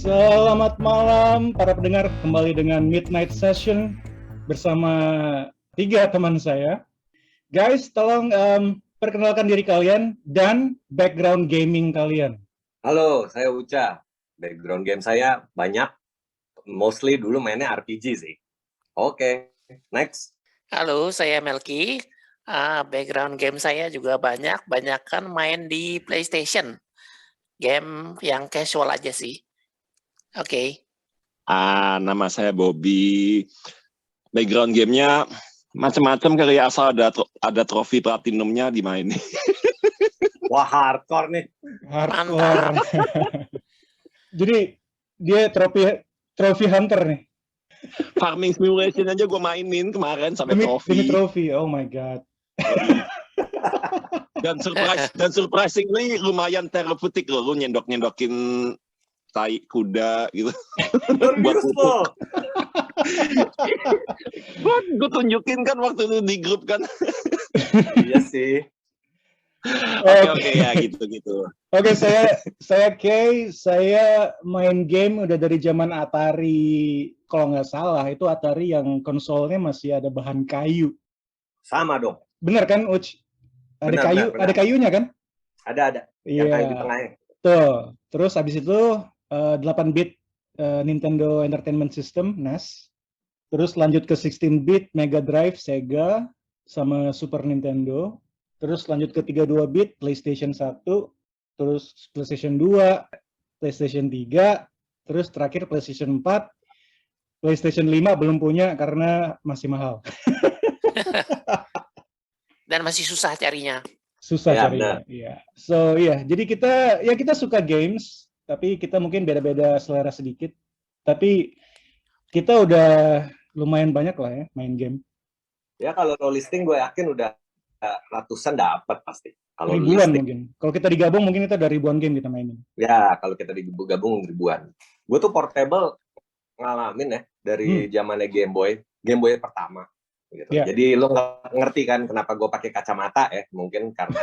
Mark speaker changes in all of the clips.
Speaker 1: Selamat malam para pendengar, kembali dengan Midnight Session bersama 3 teman saya. Guys, tolong perkenalkan diri kalian dan background gaming kalian.
Speaker 2: Halo, saya Uca. Background game saya banyak, mostly dulu mainnya RPG sih. Oke, next.
Speaker 3: Halo, saya Melki. Background game saya juga banyak kan main di PlayStation. Game yang casual aja sih. Oke.
Speaker 4: Nama saya Bobby. Background gamenya macam-macam kali ya, asal ada trofi platinumnya dimainin.
Speaker 2: Wah, hardcore nih.
Speaker 1: Hardcore. Jadi dia trofi hunter nih.
Speaker 4: Farming Simulation aja gue mainin kemarin sampai
Speaker 1: Demi
Speaker 4: trofi.
Speaker 1: trofi, oh my god.
Speaker 4: Dan surprisingly lumayan terapeutik loh, lu nyendok-nyendokin tai kuda gitu.
Speaker 2: Beautiful.
Speaker 4: Gue tunjukin kan waktu itu di grup kan.
Speaker 2: Iya sih.
Speaker 4: Oke, ya gitu.
Speaker 1: Oke, saya Kay, saya main game udah dari zaman Atari. Kalau nggak salah itu Atari yang konsolnya masih ada bahan kayu.
Speaker 2: Sama dong.
Speaker 1: Bener kan, Uch? Ada
Speaker 2: Benar.
Speaker 1: kayunya kan?
Speaker 2: Ada.
Speaker 1: Iya.
Speaker 2: Yang kayu di tengahnya.
Speaker 1: Tuh. Terus habis itu 8-bit Nintendo Entertainment System (NES). Terus lanjut ke 16-bit Mega Drive Sega sama Super Nintendo. Terus lanjut ke 32-bit PlayStation 1, terus PlayStation 2, PlayStation 3, terus terakhir PlayStation 4, PlayStation 5 belum punya karena masih mahal.
Speaker 3: Dan masih susah carinya.
Speaker 1: Susah
Speaker 2: Ya,
Speaker 1: carinya. Iya. So jadi kita suka games, tapi kita mungkin beda-beda selera sedikit. Tapi kita udah lumayan banyak lah ya main game.
Speaker 2: Ya kalau lo listing gue yakin udah ratusan dapat pasti. Kalau
Speaker 1: Ribuan
Speaker 2: listing.
Speaker 1: mungkin. Kalau kita digabung mungkin kita ada ribuan game kita mainin.
Speaker 2: Ya, kalau kita digabung ribuan. Gue tuh portable ngalamin ya dari zamannya Game Boy pertama. Gitu.
Speaker 1: Yeah.
Speaker 2: Jadi lo ngerti kan kenapa gue pakai kacamata ya? Mungkin karena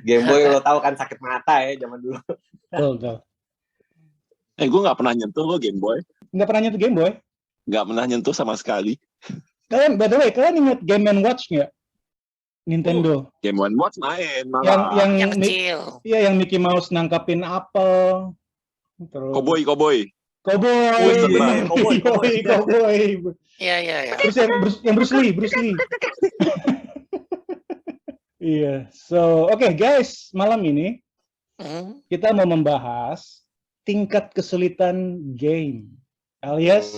Speaker 2: Game Boy lo tahu kan sakit mata ya zaman dulu.
Speaker 1: Betul.
Speaker 4: Gue nggak pernah nyentuh lo Game Boy.
Speaker 1: Nggak pernah nyentuh Game Boy?
Speaker 4: Nggak pernah nyentuh sama sekali.
Speaker 1: By the way, kalian ingat Game & Watch nggak? Nintendo.
Speaker 4: Game & Watch main malah.
Speaker 3: Yang kecil.
Speaker 1: Iya, yang Mickey Mouse nangkapin apel. Terus
Speaker 4: Cowboy.
Speaker 1: Cowboy.
Speaker 3: Iya.
Speaker 1: Terus yang Bruce Lee. Iya. So, oke, guys, malam ini kita mau membahas tingkat kesulitan game alias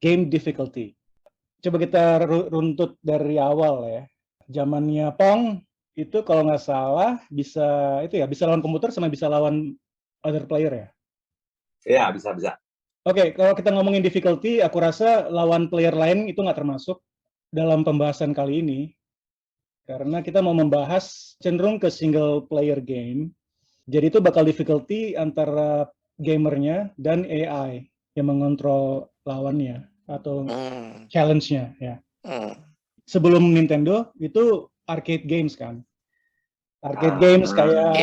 Speaker 1: game difficulty. Coba kita runtut dari awal ya. Zamannya Pong itu kalau nggak salah bisa lawan komputer sama bisa lawan other player ya.
Speaker 2: Iya, bisa.
Speaker 1: Oke, kalau kita ngomongin difficulty, aku rasa lawan player lain itu nggak termasuk dalam pembahasan kali ini. Karena kita mau membahas cenderung ke single player game. Jadi itu bakal difficulty antara gamernya dan AI yang mengontrol lawannya atau challenge-nya ya. Sebelum Nintendo itu arcade games kan. Arcade games kayak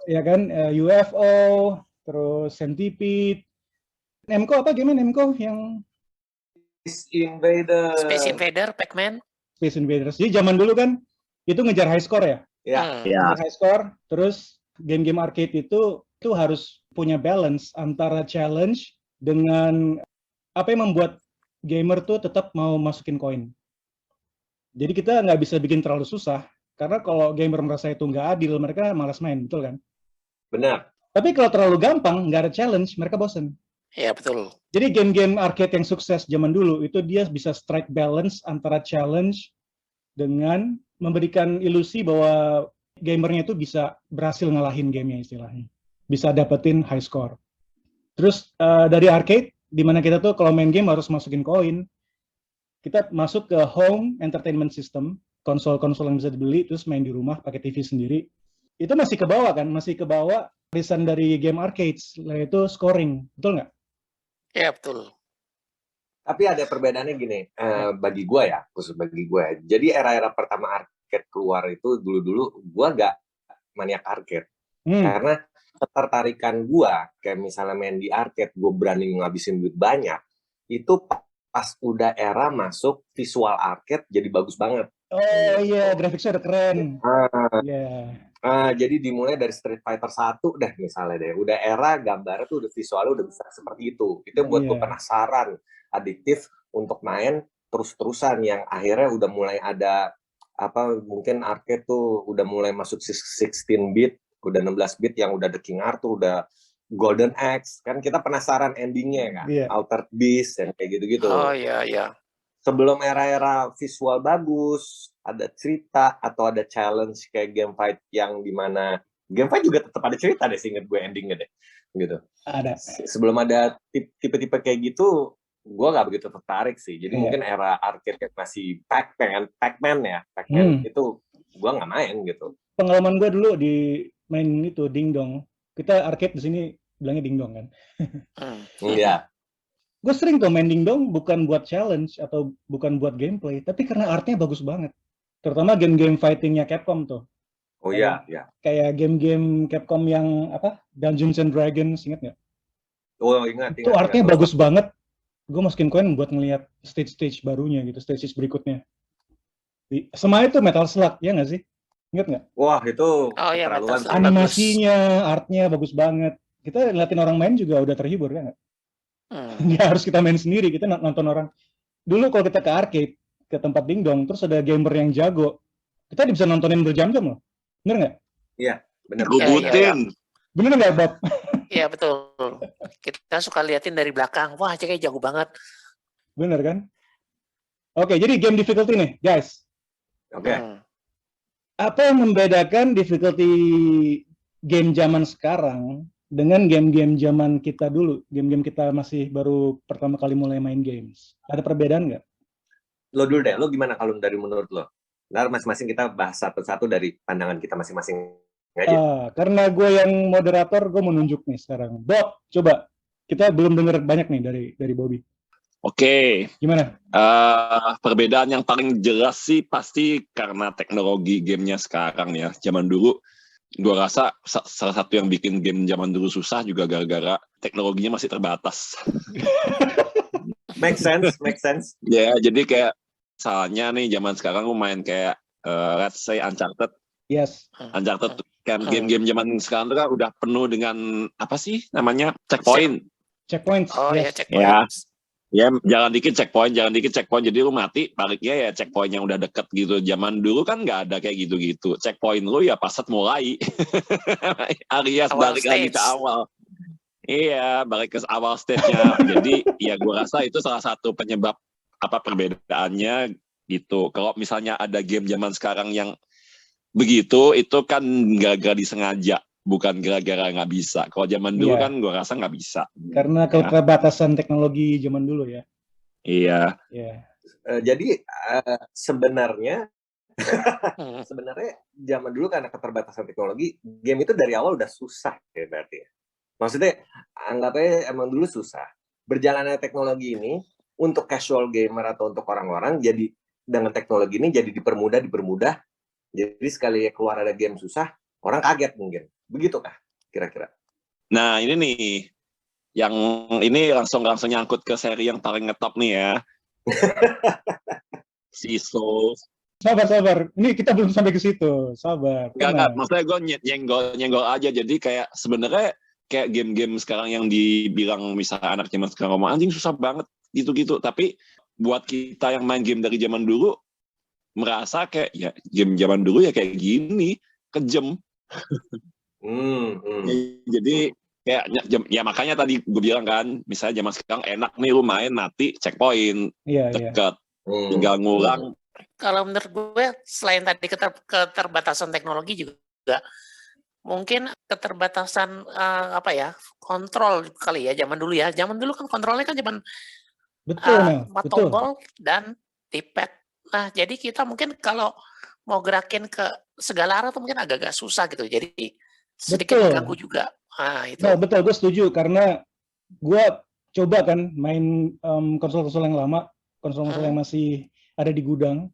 Speaker 1: ya kan UFO, terus Centipede. Nemco apa game Nemco yang
Speaker 3: Space Invader, Pac-Man.
Speaker 1: Space Invaders. Jadi zaman dulu kan itu ngejar high score ya.
Speaker 2: Iya.
Speaker 1: High score, terus game-game arcade itu harus punya balance antara challenge dengan apa yang membuat gamer tuh tetap mau masukin koin. Jadi kita nggak bisa bikin terlalu susah, karena kalau gamer merasa itu nggak adil, mereka malas main, betul kan?
Speaker 2: Benar.
Speaker 1: Tapi kalau terlalu gampang, nggak ada challenge, mereka bosen.
Speaker 3: Iya, betul.
Speaker 1: Jadi game-game arcade yang sukses zaman dulu, itu dia bisa strike balance antara challenge dengan memberikan ilusi bahwa gamernya itu bisa berhasil ngalahin gamenya istilahnya. Bisa dapetin high score. Terus dari arcade, di mana kita tuh kalau main game harus masukin koin, kita masuk ke home entertainment system, konsol-konsol yang bisa dibeli, terus main di rumah pakai TV sendiri. Itu masih ke bawah kan? Masih ke bawah risan dari game arcades, yaitu scoring. Betul nggak?
Speaker 3: Iya, betul.
Speaker 2: Tapi ada perbedaannya gini, bagi gue ya, khusus bagi gue. Jadi era-era pertama arcade keluar itu dulu-dulu gue gak maniak arcade. Karena ketertarikan gua kayak misalnya main di arcade, gua berani ngabisin duit banyak, itu pas udah era masuk visual arcade jadi bagus banget.
Speaker 1: Oh iya, grafiknya udah keren.
Speaker 2: Ah,
Speaker 1: Iya.
Speaker 2: jadi dimulai dari Street Fighter 1 deh misalnya deh. Udah era gambarnya tuh udah visualnya udah bisa seperti itu. Itu yang buat gue
Speaker 1: Iya.
Speaker 2: penasaran, adiktif untuk main terus-terusan yang akhirnya udah mulai ada mungkin arcade tuh udah mulai masuk 16 bit, udah 16 bit yang udah The King Arthur, udah Golden Axe. Kan kita penasaran endingnya kan,
Speaker 1: Iya.
Speaker 2: Altered Beast dan kayak gitu-gitu.
Speaker 3: Oh iya.
Speaker 2: Sebelum era-era visual bagus, ada cerita atau ada challenge kayak game fight yang dimana game fight juga tetap ada cerita deh, seinget gue endingnya deh, gitu.
Speaker 1: Ada.
Speaker 2: Sebelum ada tipe-tipe kayak gitu, gue nggak begitu tertarik sih. Jadi
Speaker 1: Iya.
Speaker 2: mungkin era arcade yang masih Pac-Man itu gue nggak main gitu.
Speaker 1: Pengalaman gue dulu di main itu Dingdong. Kita arcade di sini bilangnya Dingdong kan.
Speaker 2: Iya.
Speaker 1: Gue sering tuh main Dingdong bukan buat challenge atau bukan buat gameplay, tapi karena artnya bagus banget. Terutama game-game fightingnya Capcom tuh.
Speaker 2: Oh iya, iya.
Speaker 1: Kayak game-game Capcom yang Dungeons and Dragons, ingat nggak?
Speaker 2: Oh ingat.
Speaker 1: Itu artnya bagus banget. Gue masukin koin buat ngelihat stage-stage barunya gitu, stage berikutnya. Sama itu Metal Slug, ya nggak sih? Ingat nggak?
Speaker 2: Wah itu
Speaker 3: Oh iya,
Speaker 2: keterlaluan.
Speaker 3: Metal Slug.
Speaker 1: Animasinya, artnya bagus banget. Kita ngeliatin orang main juga udah terhibur, ya nggak? Nggak harus kita main sendiri, kita nonton orang. Dulu kalau kita ke arcade, ke tempat Dingdong, terus ada gamer yang jago, kita bisa nontonin berjam-jam loh. Bener nggak?
Speaker 2: Iya, bener.
Speaker 4: Gubutin.
Speaker 1: Bener nggak, Bob?
Speaker 3: Iya betul. Kita suka liatin dari belakang. Wah, kayak jago banget.
Speaker 1: Bener kan? Oke, jadi game difficulty nih, guys.
Speaker 2: Oke.
Speaker 1: Apa yang membedakan difficulty game zaman sekarang dengan game-game zaman kita dulu? Game-game kita masih baru pertama kali mulai main games. Ada perbedaan nggak?
Speaker 2: Lo dulu deh, lo gimana kalau dari menurut lo? Ntar masing-masing kita bahas satu-satu dari pandangan kita masing-masing aja.
Speaker 1: Karena gue yang moderator, gue mau nunjuk nih sekarang. Bob, coba. Kita belum dengar banyak nih dari Bobby.
Speaker 4: Oke.
Speaker 1: Gimana?
Speaker 4: Perbedaan yang paling jelas sih pasti karena teknologi gamenya sekarang ya. Zaman dulu, gue rasa salah satu yang bikin game zaman dulu susah juga gara-gara teknologinya masih terbatas.
Speaker 2: Make sense.
Speaker 4: Ya, jadi kayak misalnya nih zaman sekarang gue main kayak let's say Uncharted.
Speaker 1: Yes.
Speaker 4: Uncharted kan game-game zaman sekarang tuh kan udah penuh dengan apa sih namanya checkpoint.
Speaker 1: Checkpoints.
Speaker 3: Oh
Speaker 1: yes.
Speaker 3: ya, checkpoint.
Speaker 4: Ya, jangan dikit checkpoint, jadi lu mati, baliknya ya checkpoint yang udah deket gitu. Zaman dulu kan nggak ada kayak gitu-gitu. Checkpoint lu ya pas mulai. Alias balik lagi ke awal. Iya, balik ke awal stage-nya. Jadi ya gua rasa itu salah satu penyebab perbedaannya gitu. Kalau misalnya ada game zaman sekarang yang begitu, itu kan gara-gara disengaja. Bukan gara-gara nggak bisa. Kalau zaman dulu kan gue rasa nggak bisa.
Speaker 1: Karena keterbatasan teknologi zaman dulu ya.
Speaker 4: Iya.
Speaker 2: Jadi sebenarnya zaman dulu karena keterbatasan teknologi, game itu dari awal udah susah ya berarti. Maksudnya anggapnya emang dulu susah. Berjalannya teknologi ini untuk casual gamer atau untuk orang-orang jadi dengan teknologi ini jadi dipermudah. Jadi sekali keluar ada game susah, orang kaget mungkin. Begitukah kira-kira? Nah
Speaker 4: ini nih, yang ini langsung nyangkut ke seri yang paling ngetop nih ya. Si Souls.
Speaker 1: Sabar. Ini kita belum sampai ke situ. Sabar.
Speaker 4: Enggak. Maksudnya gue nyenggol aja. Jadi kayak sebenarnya kayak game-game sekarang yang dibilang misalnya anak zaman sekarang ngomong anjing susah banget gitu-gitu. Tapi buat kita yang main game dari zaman dulu merasa kayak ya game zaman dulu ya kayak gini, kejam. Jadi kayak ya makanya tadi gue bilang kan, misalnya zaman sekarang enak nih lu main mati checkpoint dekat, tinggal ngulang.
Speaker 3: Kalau menurut gue selain tadi keterbatasan teknologi juga mungkin keterbatasan kontrol kali ya zaman dulu ya. Zaman dulu kan kontrolnya kan cuman tombol dan D-pad. Nah jadi kita mungkin kalau mau gerakin ke segala arah tuh mungkin agak-agak susah gitu. Jadi sedikit mengganggu juga. Itu.
Speaker 1: Nah, betul, gue setuju karena gue coba kan main konsol-konsol yang lama, konsol-konsol yang masih ada di gudang.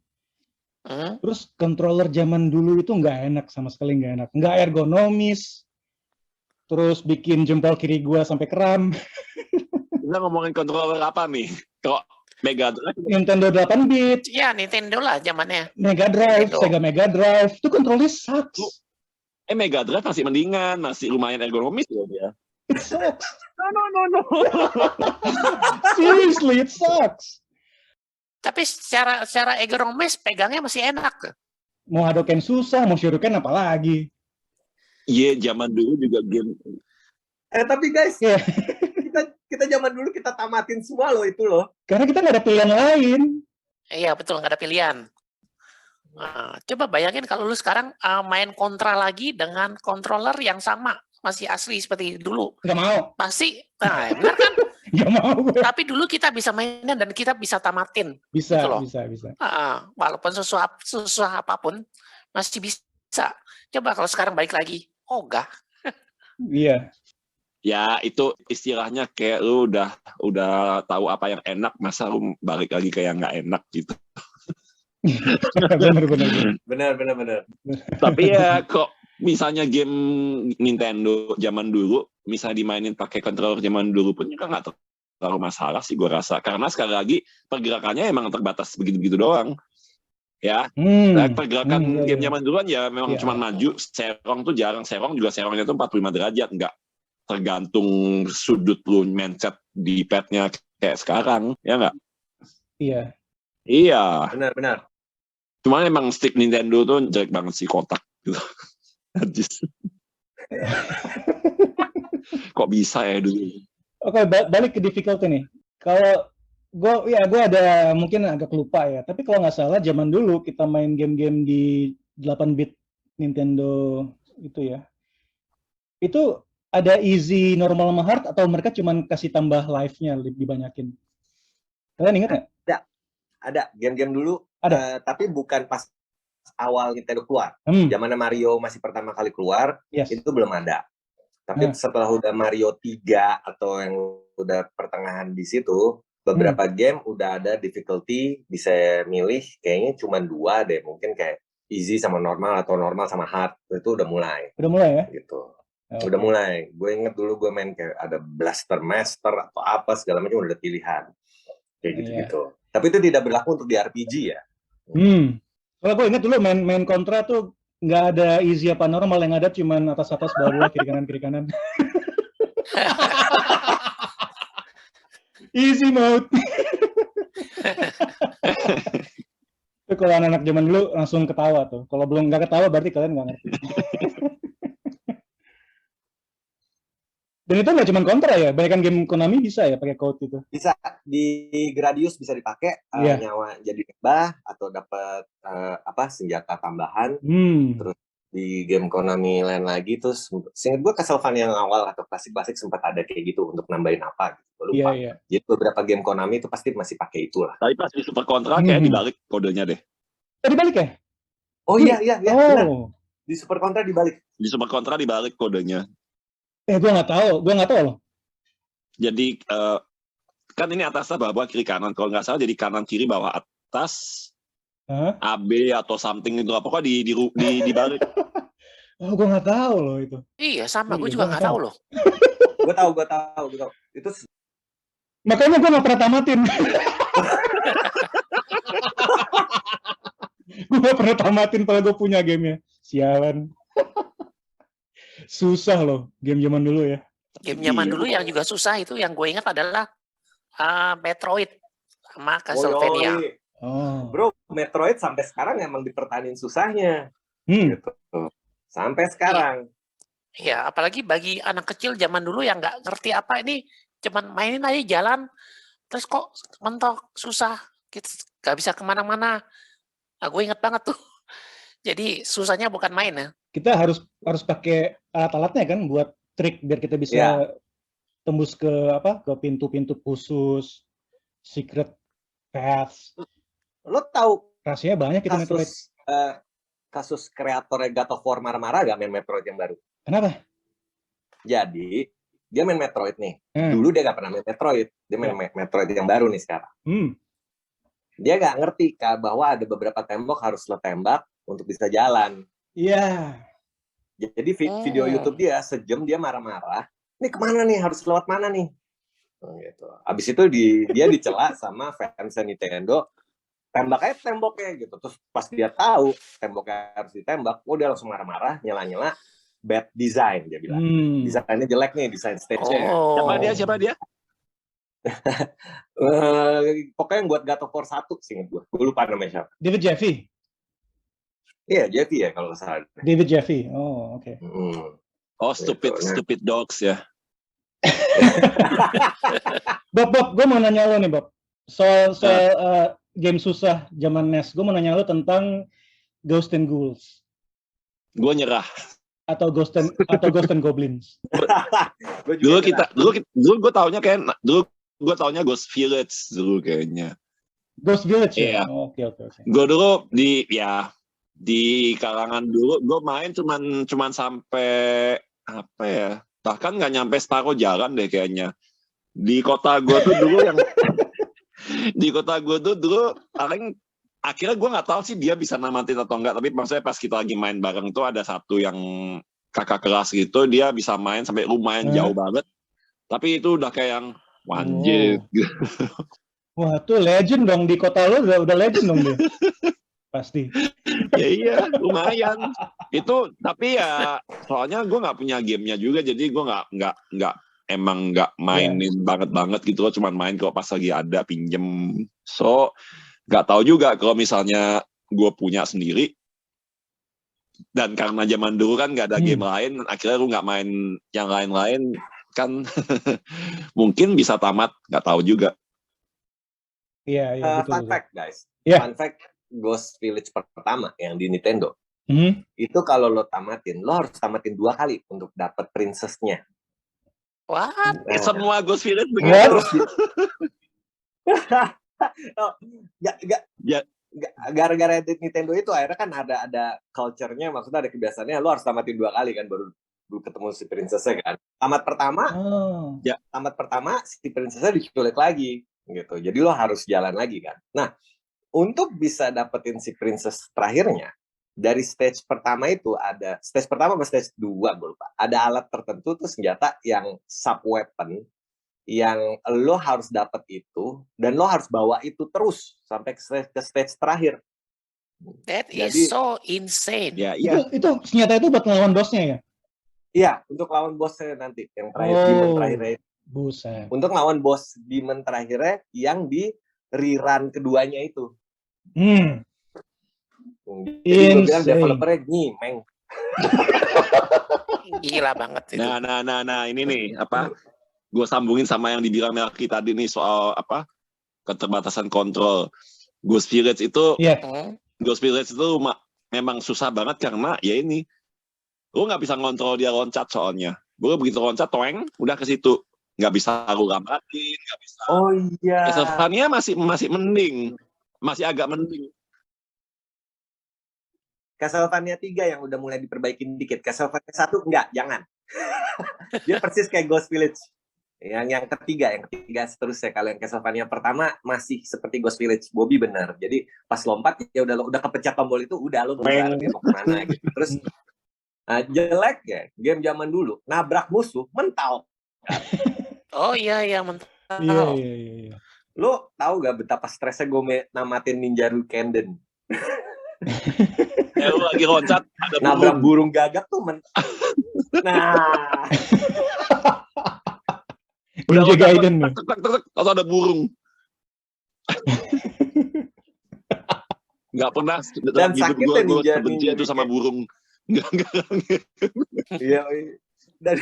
Speaker 1: Terus controller zaman dulu itu nggak enak sama sekali, nggak ergonomis. terus bikin jempol kiri gua sampai kram.
Speaker 4: Kita ngomongin controller apa nih? Kok Mega Drive?
Speaker 1: Nintendo 8-bit,
Speaker 3: Ya Nintendo lah zamannya.
Speaker 1: Mega Drive,
Speaker 3: Nintendo.
Speaker 1: Sega Mega Drive, itu kontrolnya sucks.
Speaker 4: Mega Drive masih mendingan, masih lumayan ergonomis loh dia.
Speaker 1: It sucks.
Speaker 4: No.
Speaker 1: Seriously, it sucks.
Speaker 3: Tapi secara ergonomis pegangnya masih enak.
Speaker 1: Mau Hadoken susah, mau Shuriken apalagi.
Speaker 4: Iya, zaman dulu juga game.
Speaker 2: Tapi guys,
Speaker 1: Yeah.
Speaker 2: kita zaman dulu kita tamatin semua loh itu loh.
Speaker 1: Karena kita nggak ada pilihan lain.
Speaker 3: Iya betul, nggak ada pilihan. Nah, coba bayangin kalau lu sekarang main Contra lagi dengan controller yang sama, masih asli seperti dulu.
Speaker 1: Nggak mau.
Speaker 3: Pasti, nah benar kan?
Speaker 1: Nggak mau.
Speaker 3: Tapi dulu kita bisa mainnya dan kita bisa tamatin.
Speaker 1: Bisa,
Speaker 3: Gitu loh.
Speaker 1: bisa.
Speaker 3: Walaupun susah apapun, masih bisa. Coba kalau sekarang balik lagi, ogah.
Speaker 1: Iya.
Speaker 4: Ya itu istilahnya kayak lu udah tahu apa yang enak, masa lu balik lagi ke yang nggak enak gitu.
Speaker 1: Benar.
Speaker 4: Tapi ya kok misalnya game Nintendo zaman dulu, misalnya dimainin pakai controller zaman dulu pun juga nggak terlalu masalah sih gue rasa. Karena sekali lagi pergerakannya emang terbatas begitu-begitu doang. Ya, pergerakan game zaman duluan ya memang cuma maju, serong tuh jarang, serongnya tuh 45 derajat, nggak tergantung sudut lu mencet di pad-nya kayak sekarang, ya nggak? Iya.
Speaker 2: Benar.
Speaker 4: Cuman emang stick Nintendo tuh jelek banget sih, kotak gitu. Kok bisa ya dulu?
Speaker 1: Oke, balik ke difficulty nih. Kalau gue ada mungkin agak lupa ya, tapi kalau nggak salah zaman dulu kita main game-game di 8-bit Nintendo itu ya, itu ada easy, normal, sama hard, atau mereka cuma kasih tambah life-nya dibanyakin? Kalian ingat nggak?
Speaker 2: Ada game-game dulu,
Speaker 1: Ada.
Speaker 2: tapi bukan pas awal Nintendo keluar. Zamannya Mario masih pertama kali keluar, itu belum ada. Tapi setelah udah Mario 3 atau yang udah pertengahan di situ, beberapa game udah ada difficulty, bisa milih kayaknya cuma 2 deh, mungkin kayak easy sama normal atau normal sama hard. Itu udah mulai.
Speaker 1: Udah mulai ya?
Speaker 2: Gitu. Udah mulai. Gue inget dulu gue main kayak ada Blaster Master atau apa segala macam udah pilihan. Kayak gitu-gitu. Tapi itu tidak berlaku untuk di RPG ya.
Speaker 1: Kalau gue inget dulu main Contra tuh nggak ada easy apa normal, yang ada cuman atas bawah kiri kanan. Easy mode. Itu kalau anak-anak zaman dulu langsung ketawa tuh. Kalau belum nggak ketawa berarti kalian nggak ngerti. Dan itu nggak cuma Contra ya, banyak game Konami bisa ya pakai code itu.
Speaker 2: Bisa di Gradius bisa dipakai nyawa jadi nambah atau dapat senjata tambahan. Terus di game Konami lain lagi, terus seingat gue Castlevania yang awal atau klasik sempat ada kayak gitu untuk nambahin apa gitu, lupa. Jadi beberapa game Konami itu pasti masih pakai itulah.
Speaker 4: Tapi pas di Super Contra kayak dibalik kodenya deh.
Speaker 1: Dibalik ya?
Speaker 2: Oh iya, benar. Di Super Contra dibalik.
Speaker 4: Di Super Contra dibalik kodenya.
Speaker 1: Gue nggak tahu loh.
Speaker 4: Jadi kan ini atasnya bawah kiri kanan, kalau nggak salah jadi kanan kiri bawah atas. AB atau something itu apa kok dibalik.
Speaker 1: Gue nggak tahu loh itu.
Speaker 3: Iya sama, gue juga nggak tahu loh.
Speaker 2: Gue tahu. Itu
Speaker 1: makanya gue nggak pernah tamatin. Gue nggak pernah tamatin kalau gue punya gamenya. Sialan. Susah loh game zaman dulu ya.
Speaker 3: Game zaman dulu yang juga susah itu yang gue ingat adalah Metroid sama Castlevania.
Speaker 2: Bro, Metroid sampai sekarang emang dipertahanin susahnya. Gitu. Sampai sekarang.
Speaker 3: Iya, apalagi bagi anak kecil zaman dulu yang nggak ngerti apa ini, cuman mainin aja jalan, terus kok mentok, susah, nggak bisa kemana-mana. Nah, gue inget banget tuh. Jadi susahnya bukan main ya.
Speaker 1: Kita harus pakai alat-alatnya kan buat trik biar kita bisa tembus ke pintu-pintu khusus, secret paths.
Speaker 2: Lo tahu
Speaker 1: rahasianya banyak itu Metroid.
Speaker 2: Kasus kreatornya God of War marah-marah gak main Metroid yang baru?
Speaker 1: Kenapa?
Speaker 2: Jadi dia main Metroid nih. Dulu dia gak pernah main Metroid. Dia main Metroid yang baru nih sekarang. Dia gak ngerti bahwa ada beberapa tembok harus lo tembak untuk bisa jalan.
Speaker 1: Iya.
Speaker 2: Jadi video YouTube dia sejam dia marah-marah. Ini kemana nih? Harus lewat mana nih? Gitu. Abis itu dia dicela sama fans Nintendo. Tembak aja temboknya gitu. Terus pas dia tahu temboknya harus ditembak, dia langsung marah-marah, nyela-nyela. Bad design dia bilang. Desainnya jelek nih, desain stage-nya.
Speaker 4: Siapa dia?
Speaker 2: Pokoknya yang buat God of War 1 sih gue lupa namanya siapa.
Speaker 1: David Jaffe.
Speaker 2: Iya, Jeffy ya kalau nggak salah.
Speaker 1: David Jaffe. Oh, oke.
Speaker 4: Oh, stupid dogs ya.
Speaker 1: Bob, gue mau nanya lo nih, Bob. Soal game susah zaman NES. Gue mau nanya lo tentang Ghost and Ghouls.
Speaker 4: Gue nyerah.
Speaker 1: Atau Ghost and Goblins.
Speaker 4: Dulu gue taunya gue taunya Ghost Village dulu kayaknya.
Speaker 1: Ghost Village
Speaker 4: ya.
Speaker 1: Oke.
Speaker 4: Gue dulu di kalangan dulu gue main cuman sampai apa ya? Bahkan nggak nyampe separuh jalan deh kayaknya. Di kota gue tuh dulu paling akhirnya gue nggak tahu sih dia bisa namatin atau enggak, tapi maksudnya pas kita lagi main bareng tuh ada satu yang kakak kelas gitu, dia bisa main sampai lumayan jauh banget, tapi itu udah kayak yang wanjit.
Speaker 1: Wah, tuh legend dong, di kota lo udah legend dong dia. Pasti.
Speaker 4: Ya iya, lumayan. Itu tapi ya soalnya gue nggak punya gamenya juga, jadi gue nggak mainin banget gitu loh, cuman main kalau pas lagi ada pinjem. So nggak tahu juga kalau misalnya gue punya sendiri, dan karena zaman dulu kan nggak ada game lain, akhirnya lu nggak main yang lain-lain kan. Mungkin bisa tamat, nggak tahu juga.
Speaker 1: Iya, betul.
Speaker 2: Fun fact guys,
Speaker 1: fun
Speaker 2: fact, Ghost Village pertama yang di Nintendo itu kalau lo tamatin, lo harus tamatin 2 kali untuk dapat princess-nya.
Speaker 3: What?
Speaker 4: Semua Ghost Village begitu.
Speaker 2: Gara-gara Nintendo itu akhirnya kan ada culture-nya, maksudnya ada kebiasaannya lo harus tamatin 2 kali kan baru ketemu si princess-nya kan. Tamat pertama si princess-nya diculik lagi gitu. Jadi lo harus jalan lagi kan. Nah, untuk bisa dapetin si princess terakhirnya, dari stage pertama itu ada stage pertama sama stage 2 gue lupa. Ada alat tertentu tuh senjata yang sub weapon yang lo harus dapat itu, dan lo harus bawa itu terus sampai ke stage terakhir.
Speaker 3: That is so insane.
Speaker 4: Ya,
Speaker 1: itu senjata itu buat ngelawan bosnya ya?
Speaker 2: Iya, untuk lawan bosnya nanti yang terakhir, demon terakhirnya.
Speaker 1: Buset.
Speaker 2: Untuk lawan bos demon terakhirnya yang di rerun keduanya itu. Jadi gue bilang developernya nyimeng.
Speaker 3: Gila banget itu.
Speaker 4: Nah ini nih apa? Gue sambungin sama yang dibilang Melki tadi nih soal apa keterbatasan kontrol. Ghost Village itu memang susah banget karena ya ini lu nggak bisa ngontrol dia loncat soalnya. Gue begitu loncat toeng udah ke situ, nggak bisa lu lamatin, nggak bisa.
Speaker 2: Oh iya.
Speaker 4: Castlevania masih mending, masih agak mending.
Speaker 2: Castlevania 3 yang udah mulai diperbaikin dikit. Castlevania 1 enggak, jangan. Dia persis kayak Ghost Village. Yang ketiga seterusnya. Kalau yang Castlevania pertama masih seperti Ghost Village. Bobby benar. Jadi pas lompat ya udah kepencet tombol itu udah lo bisa dia mau kemana gitu. Terus jelek ya game zaman dulu nabrak musuh mental.
Speaker 3: Oh iya mental.
Speaker 1: Iya.
Speaker 2: Lo tahu gak betapa stresnya gue namatin Ninja Ryukenden?
Speaker 4: Ya lu lagi loncat ada
Speaker 2: nabrak burung gagak tuh Nah.
Speaker 4: Udah
Speaker 1: Ninja Gaiden nih.
Speaker 4: Atau ada burung. Nggak pernah
Speaker 2: dan sakit ya
Speaker 4: benci itu sama burung.
Speaker 2: Iya. Dan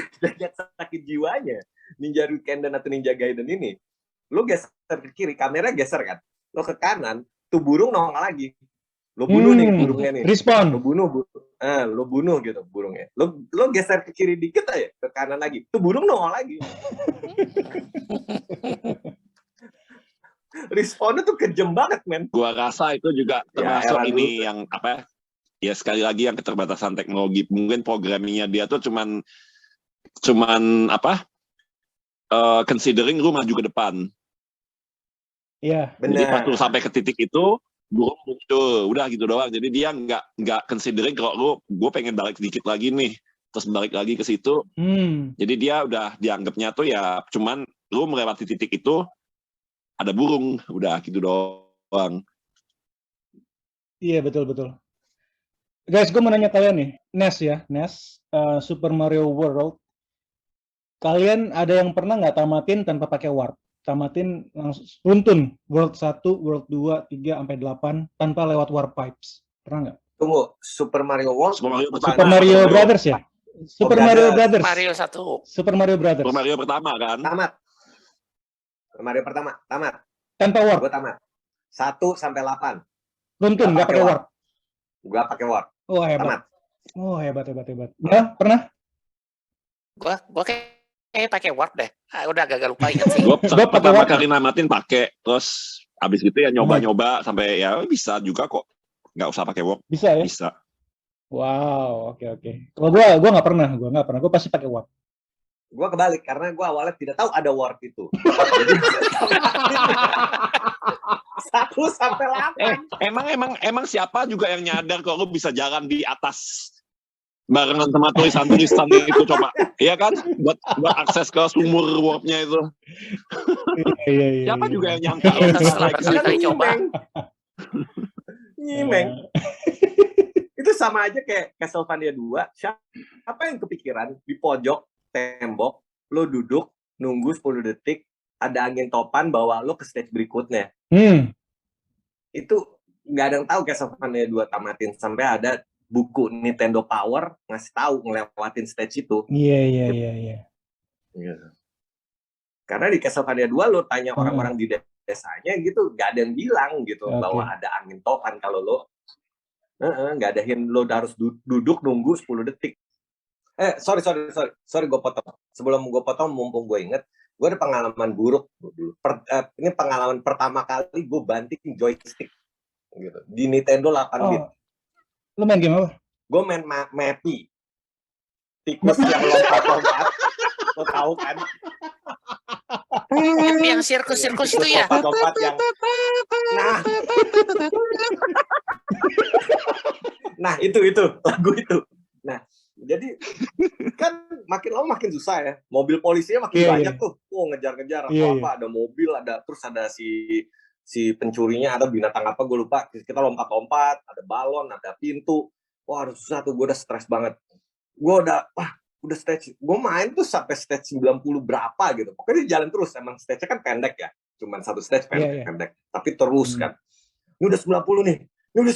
Speaker 2: sakit jiwanya Ninja Ryukenden atau Ninja Gaiden ini. Lo geser ke kiri, kamera geser kan. Lo ke kanan, tuh burung nongol lagi. Lo bunuh nih burungnya nih.
Speaker 1: Respawn.
Speaker 2: Lo bunuh gitu burungnya. Lo geser ke kiri dikit aja, ke kanan lagi. Tuh burung nongol lagi. Respawnnya tuh kejam banget, men.
Speaker 4: Gua rasa itu juga termasuk ini yang apa? Ya sekali lagi yang keterbatasan teknologi. Mungkin programmingnya dia tuh cuman apa? Considering lu maju ke depan.
Speaker 1: Iya.
Speaker 4: Jadi pas lu sampai ke titik itu, burung muncul, udah gitu doang. Jadi dia nggak considering kalau gue pengen balik sedikit lagi nih, terus balik lagi ke situ. Jadi dia udah dianggapnya tuh ya cuman lu melewati titik itu ada burung, udah gitu doang.
Speaker 1: Iya, betul. Guys, gue mau nanya kalian nih, NES, Super Mario World. Kalian ada yang pernah nggak tamatin tanpa pakai warp? Tamatin langsung runtun World 1, World 2, 3 sampai 8 tanpa lewat warp pipes. Pernah nggak?
Speaker 2: Tunggu, Super Mario World.
Speaker 1: Super Mario Brothers ya? Super Mario Brothers.
Speaker 3: Mario 1.
Speaker 1: Super Mario Brothers.
Speaker 4: Super Mario pertama kan?
Speaker 2: Tamat. Mario pertama, tamat.
Speaker 1: Tanpa warp.
Speaker 2: Gue tamat. 1 sampai 8.
Speaker 1: Runtun, nggak pakai warp.
Speaker 2: Gue pakai warp.
Speaker 1: Oh, hebat.
Speaker 2: Tamat.
Speaker 1: Oh, hebat. Nah, pernah?
Speaker 3: Gua kayak pakai warp deh. Udah agak lupa ingat sih.
Speaker 4: Gue pertama kali namatin pakai, terus abis itu ya nyoba-nyoba sampai ya bisa juga kok. Nggak usah pakai warp.
Speaker 1: Bisa ya?
Speaker 4: Bisa.
Speaker 1: Wow, oke. Kalau gue nggak pernah. Gue pasti pakai warp.
Speaker 2: Gue kebalik karena gue awalnya tidak tahu ada warp itu. 1 sampai 8.
Speaker 4: Emang siapa juga yang nyadar kalau lu bisa jalan di atas barengan sama tulisan-tulisan itu, coba, iya kan, buat akses ke sumur warpnya itu.
Speaker 1: Iya.
Speaker 4: Siapa juga yang nyangka
Speaker 3: Setelah berkali-kali coba.
Speaker 2: Nyimeng. Itu sama aja kayak Castlevania 2. Siapa yang kepikiran di pojok tembok, lo duduk nunggu 10 detik, ada angin topan bawa lo ke stage berikutnya. Itu nggak ada yang tahu Castlevania 2 tamatin sampai ada buku Nintendo Power ngasih tahu ngelewatin stage itu.
Speaker 1: Iya.
Speaker 2: Karena di Castlevania 2 lo tanya orang-orang di desanya gitu, nggak ada yang bilang gitu bahwa ada angin topan kalau lo nggak ada hint lo harus duduk nunggu 10 detik. Sorry gue potong. Sebelum gue potong, mumpung gue inget, gue ada pengalaman buruk dulu. Ini pengalaman pertama kali gue banting joystick gitu di Nintendo 8-bit.
Speaker 1: Lo main game apa?
Speaker 2: Gue main Mappy, tikus yang lompat-lompat. Lo tahu kan?
Speaker 3: Yang sirkus-sirkus itu ya?
Speaker 2: Lompat-lompat yang... Nah, itu lagu itu. Nah, jadi kan makin lama makin susah ya. Mobil polisinya makin banyak tuh. Ngejar-ngejar apa ada mobil, terus ada si pencurinya, ada binatang apa gue lupa. Kita lompat-lompat, ada balon, ada pintu. Wah, susah tuh, gue udah stres banget. Gue udah stage. Gue main tuh sampai stage 90 berapa gitu. Pokoknya dia jalan terus. Emang stage-nya kan pendek ya. Cuman satu stage pendek. Tapi terus kan. Ini udah 90 nih. Ini udah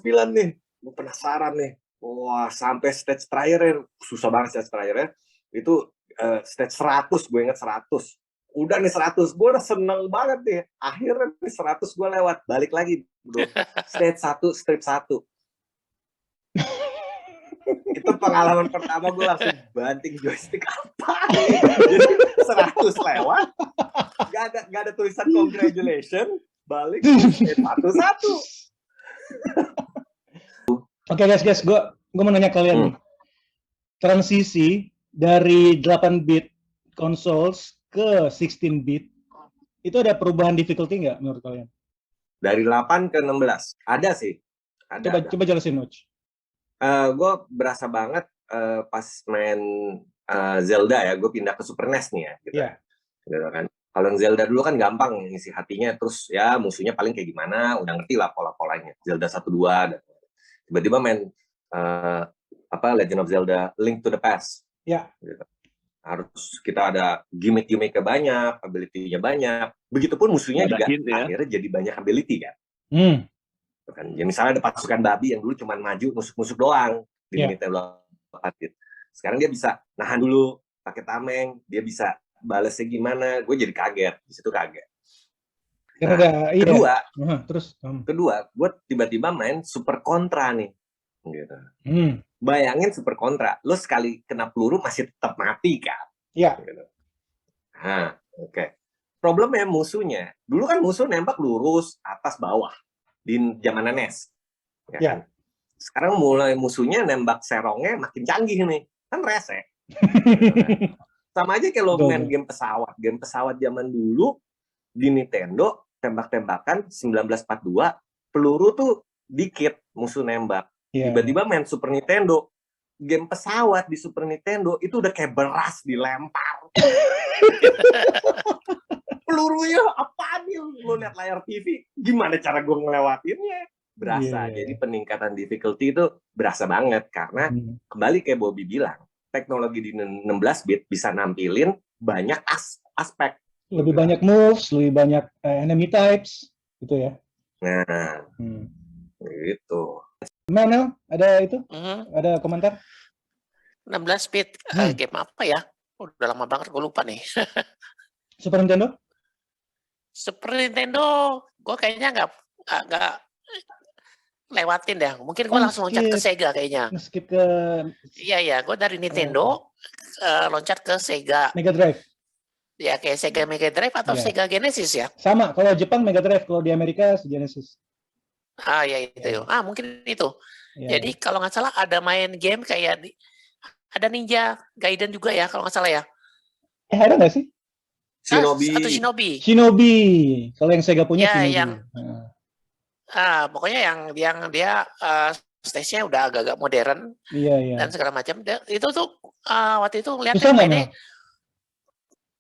Speaker 2: 99 nih. Gue penasaran nih. Wah, sampai stage terakhir, susah banget stage terakhirnya. Itu stage 100, gue inget 100. Udah nih 100, gue udah seneng banget nih. Akhirnya nih 100 gue lewat. Balik lagi, bro. Stage 1, strip 1. Itu pengalaman pertama gue langsung banting joystick apa. Jadi 100 lewat. Gak ada tulisan congratulations. Balik, stage 1.
Speaker 1: Oke guys, gue mau nanya kalian nih. Transisi dari 8-bit consoles ke 16-bit, itu ada perubahan difficulty nggak menurut kalian?
Speaker 2: Dari 8 ke 16, ada sih.
Speaker 1: Coba jelasin, Notch.
Speaker 2: Gue berasa banget pas main Zelda ya, gue pindah ke Super NES nih ya. Gitu. Gitu kan. Kalau yang Zelda dulu kan gampang ngisi hatinya, terus ya musuhnya paling kayak gimana, udah ngerti lah pola-polanya. Zelda 1-2, tiba-tiba main Legend of Zelda Link to the Past.
Speaker 1: Ya.
Speaker 2: Gitu. Harus kita ada gimmick-gimmicknya banyak, ability-nya banyak. Begitupun musuhnya juga akhirnya jadi banyak ability kan. Kan. Ya misalnya ada pasukan babi yang dulu cuma maju nusuk-nusuk doang di Nintendo 8-bit. Sekarang dia bisa nahan dulu pakai tameng, dia bisa balesnya gimana. Gue jadi kaget, di situ kaget. Kedua, gue tiba-tiba main Super Contra nih. Gitu. Bayangin Super Contra, lo sekali kena peluru masih tetap mati kan?
Speaker 1: Iya.
Speaker 2: Gitu. Nah, oke. Problemnya musuhnya, dulu kan musuh nembak lurus atas bawah di zaman NES. Ya. Sekarang mulai musuhnya nembak serongnya makin canggih nih, kan rese. Sama aja kayak lo main game pesawat zaman dulu di Nintendo. Tembak-tembakan 1942 peluru tuh dikit musuh nembak.
Speaker 1: Iya.
Speaker 2: Tiba-tiba main Super Nintendo, game pesawat di Super Nintendo itu udah kayak beras dilempar. Pelurunya apa nih? Lo liat layar TV, gimana cara gue ngelewatinnya? Berasa.
Speaker 1: Iya.
Speaker 2: Jadi peningkatan difficulty itu berasa banget karena kembali kayak Bobby bilang, teknologi di 16 bit bisa nampilin banyak aspek.
Speaker 1: Lebih banyak moves, lebih banyak enemy types, gitu ya.
Speaker 2: Nah, gitu.
Speaker 1: Mel, ada itu? Ada komentar?
Speaker 3: 16 bit game apa ya? Udah lama banget gue lupa nih.
Speaker 1: Super Nintendo?
Speaker 3: Super Nintendo, gue kayaknya nggak lewatin deh. Mungkin gue langsung loncat ke Sega kayaknya.
Speaker 1: Skip ke
Speaker 3: Iya, gue dari Nintendo loncat ke Sega.
Speaker 1: Mega Drive.
Speaker 3: Ya kayak Sega Mega Drive atau Sega Genesis ya?
Speaker 1: Sama, kalau Jepang Mega Drive, kalau di Amerika Genesis.
Speaker 3: Ya itu. Mungkin itu. Jadi kalau nggak salah ada main game kayak ada Ninja Gaiden juga ya kalau nggak salah ya.
Speaker 1: Ada nggak sih?
Speaker 2: Shinobi.
Speaker 3: Atau Shinobi.
Speaker 1: Shinobi. Kalau yang Sega punya Shinobi.
Speaker 3: Yang pokoknya yang dia stage-nya udah agak-agak modern.
Speaker 1: Iya.
Speaker 3: Dan segala macam. Itu tuh waktu itu lihat
Speaker 1: mainnya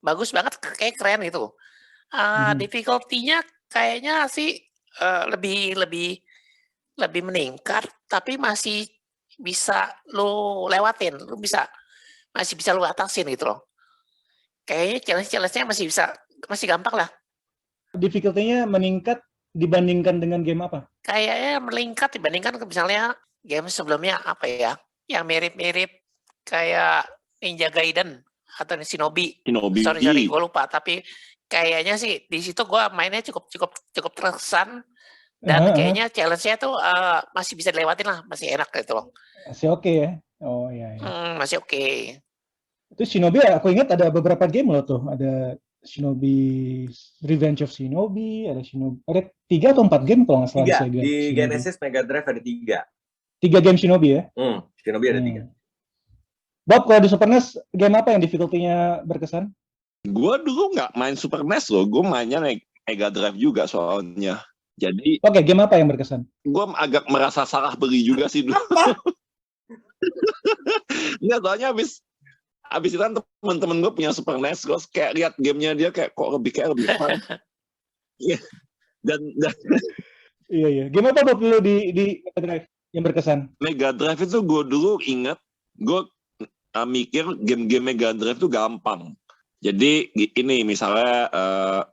Speaker 3: bagus banget, kayak keren gitu. Difficulty-nya kayaknya sih lebih meningkat, tapi masih bisa lo lewatin, masih bisa lo atasin gitu loh. Kayaknya challenge-nya masih gampang lah.
Speaker 1: Difficulty-nya meningkat dibandingkan dengan game apa?
Speaker 3: Kayaknya meningkat dibandingkan misalnya game sebelumnya apa ya, yang mirip-mirip kayak Ninja Gaiden atau Shinobi. Sorry, gue lupa. Tapi kayaknya sih di situ gue mainnya cukup terkesan dan kayaknya challenge-nya tuh masih bisa dilewatin lah, masih enak gitu loh.
Speaker 1: Masih oke ya? Oh iya.
Speaker 3: Masih oke.
Speaker 1: Itu Shinobi, aku ingat ada beberapa game loh tuh. Ada Shinobi Revenge of Shinobi, ada 3 atau 4 game kalau nggak salah di Sega.
Speaker 2: Di Genesis Mega Drive ada 3.
Speaker 1: 3 game Shinobi ya?
Speaker 2: Shinobi ada 3.
Speaker 1: Bob, kalau di Super NES, game apa yang difficulty-nya berkesan?
Speaker 4: Gue dulu nggak main Super NES loh, gue mainnya Mega Drive juga soalnya. Jadi,
Speaker 1: game apa yang berkesan?
Speaker 4: Gue agak merasa salah beli juga sih dulu. Nggak, soalnya abis itu kan teman-teman gue punya Super NES, gue kayak lihat gamenya dia kayak lebih fun. Iya. Dan
Speaker 1: Iya. Game apa Bob dulu di Mega Drive yang berkesan?
Speaker 4: Mega Drive itu gue dulu ingat, gue mikir game-game Mega Drive itu gampang. Jadi ini misalnya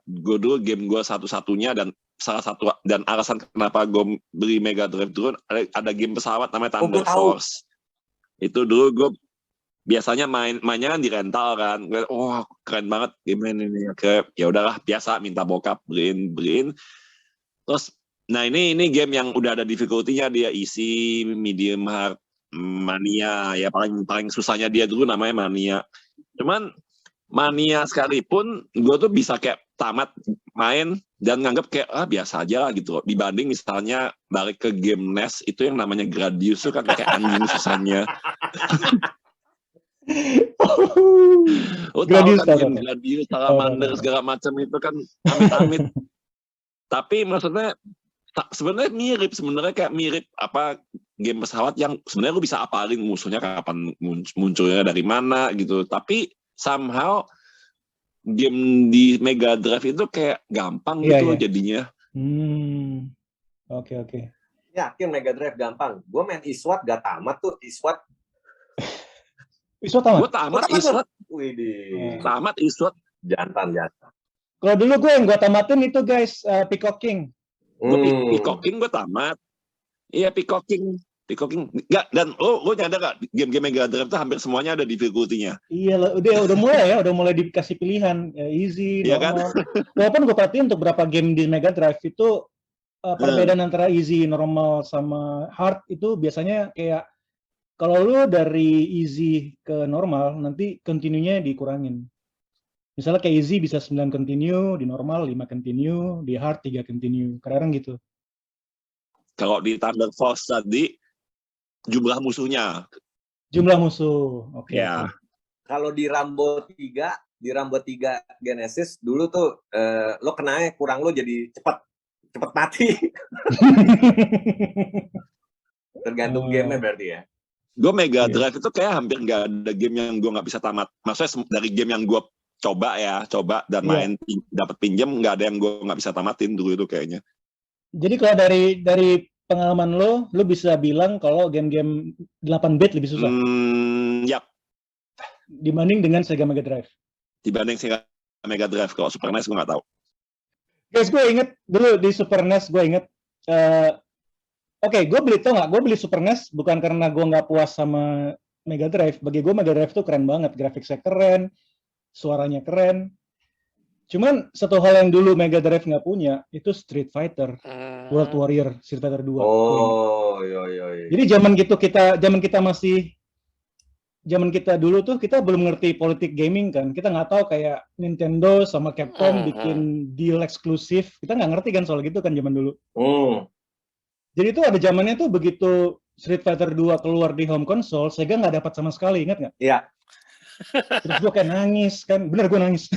Speaker 4: gue dulu game gue satu-satunya dan salah satu dan alasan kenapa gue beli Mega Drive dulu ada game pesawat namanya Thunder Force. Itu dulu gue biasanya mainnya kan di rental kan. Wah, keren banget game ini. Kayak ya udahlah, biasa minta bokap beliin. Terus nah ini game yang udah ada difficulty-nya, dia easy, medium, hard, mania. Ya paling susahnya dia dulu namanya mania. Cuman mania sekalipun gue tuh bisa kayak tamat main dan nganggap kayak biasa aja lah gitu. Dibanding misalnya balik ke game NES itu yang namanya Gradius itu kan kayak anjing susahnya.
Speaker 1: Gradius
Speaker 4: tahu kan Gradius, Salamander segala macam itu kan amit-amit. Tapi maksudnya sebenarnya mirip apa game pesawat yang sebenarnya lu bisa apalin musuhnya kapan munculnya dari mana gitu. Tapi somehow game di Mega Drive itu kayak gampang gitu jadinya.
Speaker 1: Oke.
Speaker 2: Yakin Mega Drive gampang. Gue main Iswat gak tamat tuh. Iswat
Speaker 4: tamat. Gue tamat Iswat. Tamat Iswat.
Speaker 2: Jantan.
Speaker 1: Kalau dulu yang gue tamatin itu guys, Peacock King.
Speaker 4: Peacock King gue tamat. Iya, Peacock King. Enggak, dan lo nyadar gak game-game Mega Drive itu hampir semuanya ada difficulty-nya. Iya,
Speaker 1: udah mulai dikasih pilihan easy, normal. Kan? Walaupun gue perhatiin untuk beberapa game di Mega Drive itu perbedaan antara easy, normal sama hard itu biasanya kayak kalau lu dari easy ke normal nanti continue-nya dikurangin. Misalnya kayak easy bisa 9 continue, di normal 5 continue, di hard 3 continue. Kadang gitu.
Speaker 4: Kalau di Thunder Force tadi jumlah musuh.
Speaker 1: Oke.
Speaker 4: Ya.
Speaker 2: Kalau di Rambo 3 Genesis dulu tuh lo kenanya kurang lo jadi cepat. cepet mati. Tergantung gamenya berarti ya.
Speaker 4: Gue Mega Drive itu kayak hampir nggak ada game yang gue nggak bisa tamat. Maksudnya dari game yang gue coba dan main dapat pinjam, nggak ada yang gue nggak bisa tamatin dulu itu kayaknya.
Speaker 1: Jadi kalau dari pengalaman lo bisa bilang kalau game-game 8 bit lebih susah?
Speaker 4: Yap.
Speaker 1: Dibanding dengan Sega Mega Drive?
Speaker 4: Dibanding Sega Mega Drive. Kalau Super NES gue nggak tahu.
Speaker 1: Guys, gue inget dulu di Super NES, gue inget gue beli Super NES bukan karena gue nggak puas sama Mega Drive. Bagi gue Mega Drive tuh keren banget, grafiknya keren, suaranya keren. Cuman satu hal yang dulu Mega Drive nggak punya itu Street Fighter, World Warrior, Street Fighter 2.
Speaker 2: Oh, iya.
Speaker 1: Jadi zaman kita dulu tuh kita belum ngerti politik gaming kan. Kita nggak tahu kayak Nintendo sama Capcom bikin deal eksklusif. Kita nggak ngerti kan soal gitu kan zaman dulu. Jadi itu ada zamannya tuh begitu Street Fighter 2 keluar di home console, Sega nggak dapat sama sekali, ingat nggak?
Speaker 2: Iya.
Speaker 1: Terus gue kayak nangis kan, bener gue nangis.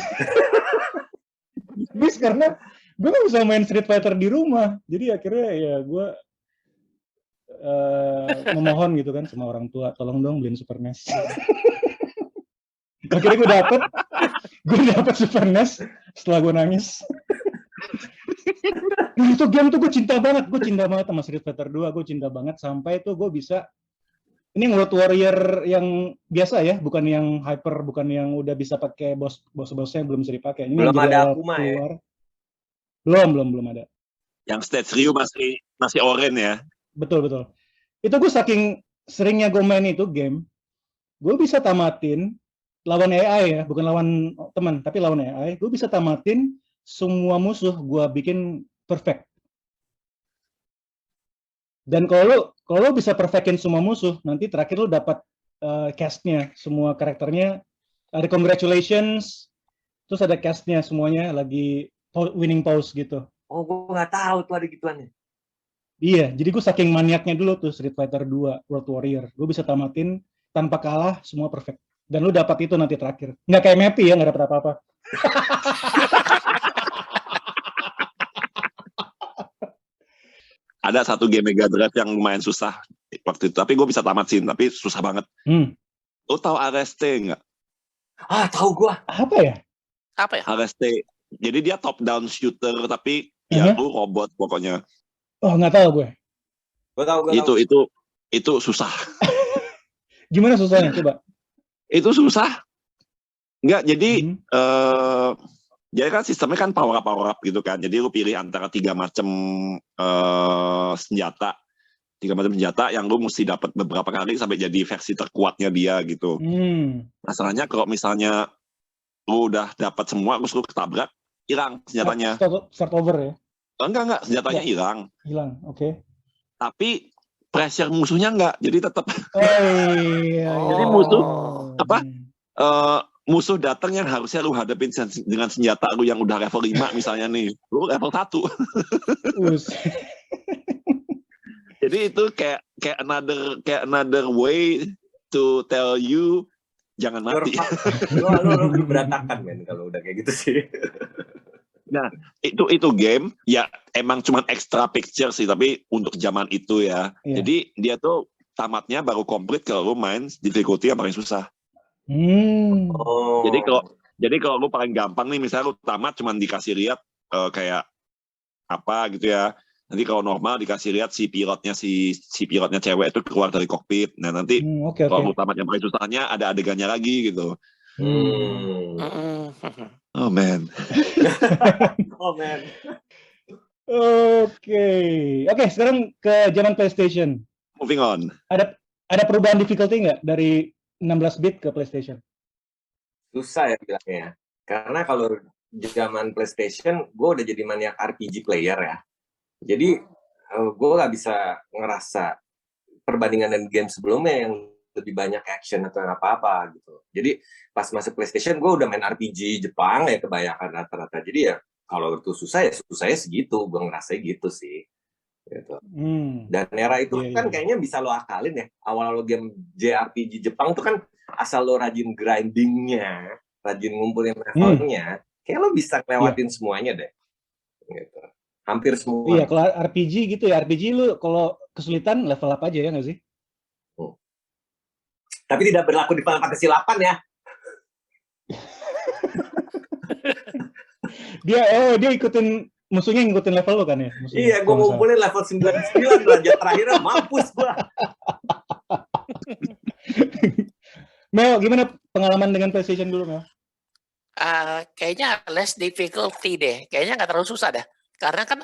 Speaker 1: Bis karena gue nggak bisa main Street Fighter di rumah, jadi akhirnya ya gue memohon gitu kan sama orang tua, tolong dong beliin Super NES. Akhirnya gue dapet Super NES setelah gue nangis. Nah, itu game tuh gue cinta banget sama Street Fighter 2, gue cinta banget sampai tuh gue bisa, ini World Warrior yang biasa ya, bukan yang hyper, bukan yang udah bisa pakai bos-bosnya yang belum bisa dipakai. Ini
Speaker 2: belum ada Akuma
Speaker 1: keluar.
Speaker 2: Ya?
Speaker 1: Belum ada.
Speaker 4: Yang stage Ryu masih orange ya?
Speaker 1: Betul. Itu gue saking seringnya gue main itu game, gue bisa tamatin lawan AI ya, bukan lawan teman, tapi lawan AI, gue bisa tamatin semua musuh gue bikin perfect. Dan kalau lo bisa perfectin semua musuh, nanti terakhir lo dapat castnya, semua karakternya, ada congratulations, terus ada castnya semuanya lagi winning pose gitu.
Speaker 2: Oh, gue nggak tahu tuh ada gituannya.
Speaker 1: Iya, jadi gue saking maniaknya dulu tuh Street Fighter 2 World Warrior, gue bisa tamatin tanpa kalah semua perfect. Dan lo dapat itu nanti terakhir. Nggak kayak Mappy ya, nggak dapat apa-apa.
Speaker 4: Ada satu game Mega Drive yang lumayan susah waktu itu, tapi gue bisa tamatin, tapi susah banget. Lo tahu Areste nggak?
Speaker 2: Ah, tahu gue.
Speaker 1: Apa ya?
Speaker 4: Areste. Jadi dia top down shooter, tapi ya lu robot pokoknya.
Speaker 1: Oh, nggak tahu gue.
Speaker 2: Gue tahu.
Speaker 4: Itu susah.
Speaker 1: Gimana susahnya coba?
Speaker 4: Itu susah. Enggak, jadi jadi kan sistemnya kan power up gitu kan. Jadi lu pilih antara 3 macam senjata. 3 macam senjata yang lu mesti dapat beberapa kali sampai jadi versi terkuatnya dia gitu. Masalahnya kalau misalnya lu udah dapat semua, terus lu ketabrak, hilang senjatanya.
Speaker 1: Start over ya?
Speaker 4: Enggak, senjatanya hilang.
Speaker 1: Hilang, oke.
Speaker 4: Tapi pressure musuhnya enggak, jadi tetap. Jadi musuh datang yang harusnya lu hadapin dengan senjata lu yang udah level 5 misalnya nih, lu level 1. Jadi itu kayak another way to tell you jangan mati.
Speaker 2: Lu berantakan men kalau udah kayak gitu sih.
Speaker 4: Nah, itu game ya emang cuma extra picture sih, tapi untuk zaman itu ya. Jadi dia tuh tamatnya baru komplit kalau lu main difficulty yang paling susah. Jadi kalau lu paling gampang nih, misalnya lu tamat cuma dikasih lihat kayak apa gitu ya. Nanti kalau normal dikasih lihat si pilotnya cewek itu keluar dari kokpit. Nah nanti kalau lu tamat yang paling susahnya ada adegannya lagi gitu. Oh man.
Speaker 1: Oke, sekarang ke zaman PlayStation.
Speaker 4: Moving on.
Speaker 1: Ada perubahan difficulty nggak dari 16 bit ke PlayStation?
Speaker 2: Susah ya bilangnya. Karena kalau zaman PlayStation, gue udah jadi maniak RPG player ya. Jadi gue nggak bisa ngerasa perbandingan dengan game sebelumnya yang lebih banyak action atau apa-apa gitu. Jadi pas masuk PlayStation gue udah main RPG Jepang ya kebanyakan rata-rata. Jadi ya kalau itu susah ya susahnya segitu, gue ngerasa gitu sih. Gitu. Dan era itu kan kayaknya bisa lo akalin ya. Awal-awal game JRPG Jepang tuh kan asal lo rajin grindingnya, rajin ngumpulin levelnya, kayak lo bisa lewatin semuanya deh. Gitu. Hampir semua.
Speaker 1: Iya, kalau RPG gitu ya, RPG lu kalau kesulitan level up aja ya nggak sih?
Speaker 2: Tapi tidak berlaku di Final Fantasy 8 ya.
Speaker 1: Dia ikutin musuhnya, ngikutin level lu kan ya? Musuhnya,
Speaker 2: Iya, gue ngumpulin level 99, derajat terakhirnya mampus gue.
Speaker 1: Mel, gimana pengalaman dengan PlayStation dulu, Mel?
Speaker 3: Kayaknya less difficulty deh. Kayaknya nggak terlalu susah dah. Karena kan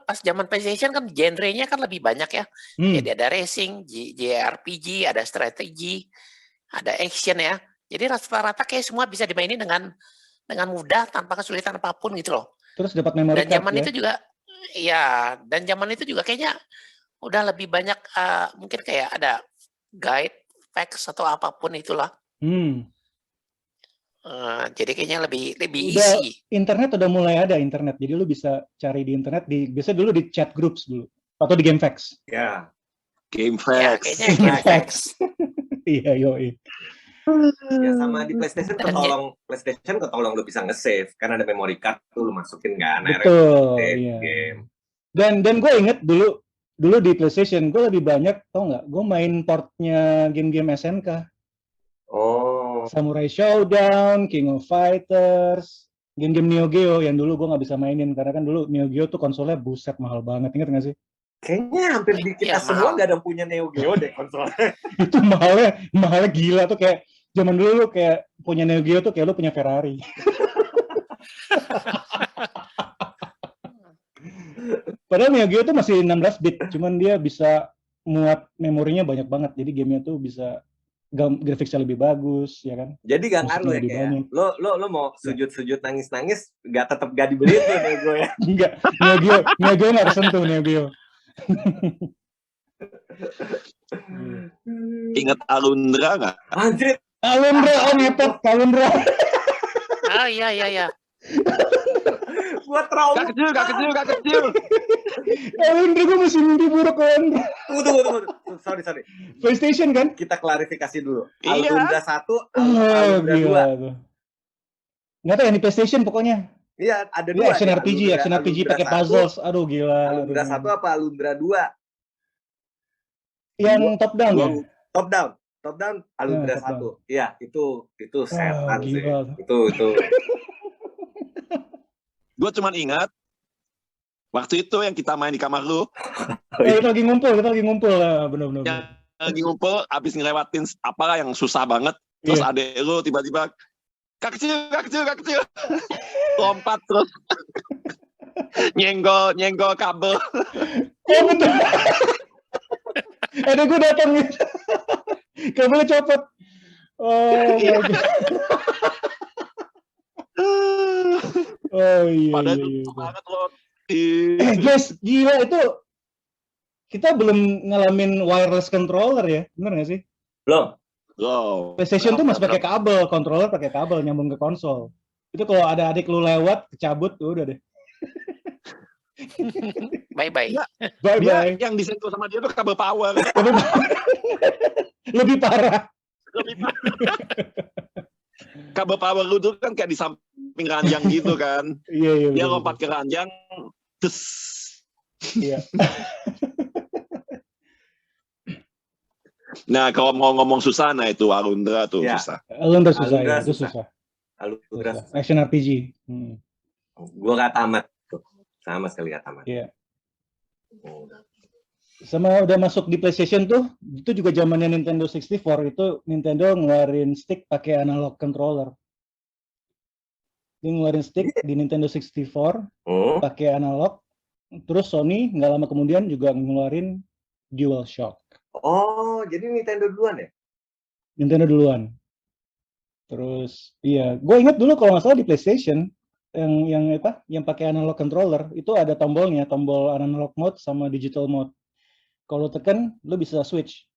Speaker 3: pas zaman PlayStation kan genrenya kan lebih banyak ya. Jadi ada racing, JRPG, ada strategi, ada action ya. Jadi rata-rata kayak semua bisa dimainin dengan mudah tanpa kesulitan apapun gitu loh.
Speaker 1: Terus dapat memory
Speaker 3: Dan
Speaker 1: card
Speaker 3: zaman
Speaker 1: ya?
Speaker 3: itu juga, ya, dan zaman itu juga kayaknya udah lebih banyak mungkin kayak ada guide, facts atau apapun itulah. Jadi kayaknya lebih
Speaker 1: Udah,
Speaker 3: easy.
Speaker 1: internet udah mulai ada internet, jadi lu bisa cari di internet, biasa dulu di chat groups dulu, atau di GameFAQs.
Speaker 2: Ya.
Speaker 3: Ya,
Speaker 4: GameFAQs.
Speaker 3: kayaknya GameFAQs.
Speaker 1: Iya, yoi.
Speaker 2: Ya sama di PlayStation ketolong lu bisa nge-save karena ada memory card tuh lu masukin kan.
Speaker 1: Betul, iya.
Speaker 2: Game.
Speaker 1: Dan gue inget dulu di PlayStation gue lebih banyak, tau nggak? Gue main portnya game-game SNK.
Speaker 2: Oh.
Speaker 1: Samurai Showdown, King of Fighters, game-game Neo Geo yang dulu gue nggak bisa mainin karena kan dulu Neo Geo tuh konsolnya buset mahal banget, inget nggak sih?
Speaker 2: Kayaknya hampir di kita semua nggak ada yang punya Neo Geo deh konsolnya.
Speaker 1: Itu mahalnya gila tuh, kayak zaman dulu lu kayak punya Neo Geo tuh kayak lu punya Ferrari. Padahal Neo Geo tuh masih 16 bit, cuman dia bisa muat memorinya banyak banget, jadi gamenya tuh bisa grafiknya lebih bagus, ya kan?
Speaker 2: Jadi gak ngaruh ya kayak lo mau sujud nangis tetap gak dibeli tuh Neo Geo ya?
Speaker 1: Enggak, Neo Geo nggak tersentuh Neo Geo.
Speaker 4: Ingat Alundra nggak?
Speaker 2: Anjir.
Speaker 1: Alundra, ngepet Alundra.
Speaker 3: Iya.
Speaker 2: Gua trauma.
Speaker 4: Gak kecil.
Speaker 1: Alundra gue masih mimpi buruk kan.
Speaker 2: Tunggu. Sorry.
Speaker 1: PlayStation kan?
Speaker 2: Kita klarifikasi dulu.
Speaker 4: Iya.
Speaker 2: Alundra 1, Alundra 2.
Speaker 1: Nggak tahu yang di PlayStation pokoknya.
Speaker 2: Iya, ada
Speaker 1: Dia
Speaker 2: dua.
Speaker 1: action RPG pakai puzzles. Aduh gila.
Speaker 2: Alundra 1 apa Alundra 2?
Speaker 1: Yang top down ya?
Speaker 2: Top down Alundra 1. Iya, itu setan sih. Itu.
Speaker 4: Gue cuman ingat waktu itu yang kita main di kamar lu.
Speaker 1: Kita lagi ngumpul lah, benar-benar.
Speaker 4: Yang lagi ngumpul, abis ngelewatin apalah yang susah banget. Terus adek lu tiba-tiba Kak kecil. Lompat terus. nyenggol kabel.
Speaker 1: Oh betul. Ada gue datang gitu. Kabelnya copot. Oh my God. Oh iya.
Speaker 4: Padahal itu banget loh.
Speaker 1: Guys, gila itu. Kita belum ngalamin wireless controller ya, bener nggak sih?
Speaker 2: Belum.
Speaker 1: PlayStation tuh masih pakai kabel, controller pakai kabel nyambung ke konsol. Itu kalau ada adik lu lewat, kecabut, udah deh.
Speaker 3: Bye-bye.
Speaker 1: Bye-bye.
Speaker 4: Yang disentuh sama dia tuh kabel power.
Speaker 1: Lebih parah.
Speaker 4: Kabel power lu tuh kan kayak di samping ranjang gitu kan.
Speaker 1: Iya.
Speaker 4: Dia lompat ke ranjang, terus.
Speaker 1: Iya.
Speaker 4: Nah, kalau mau ngomong susah, nah itu Alundra tuh susah.
Speaker 1: Alundra susah, ya. Itu susah.
Speaker 2: Alundra susah.
Speaker 1: Action RPG.
Speaker 2: Gua gak tamat tuh. Sama sekali gak tamat.
Speaker 1: Iya. Sama udah masuk di PlayStation tuh, itu juga zamannya Nintendo 64, itu Nintendo ngeluarin stick pakai analog controller. Dia ngeluarin stick di Nintendo 64 pakai analog, terus Sony nggak lama kemudian juga ngeluarin DualShock.
Speaker 2: Oh, jadi Nintendo duluan ya?
Speaker 1: Nintendo duluan. Terus, iya, gue ingat dulu kalau nggak salah di PlayStation yang pakai analog controller itu ada tombolnya, tombol analog mode sama digital mode. Kalau tekan, lo bisa switch.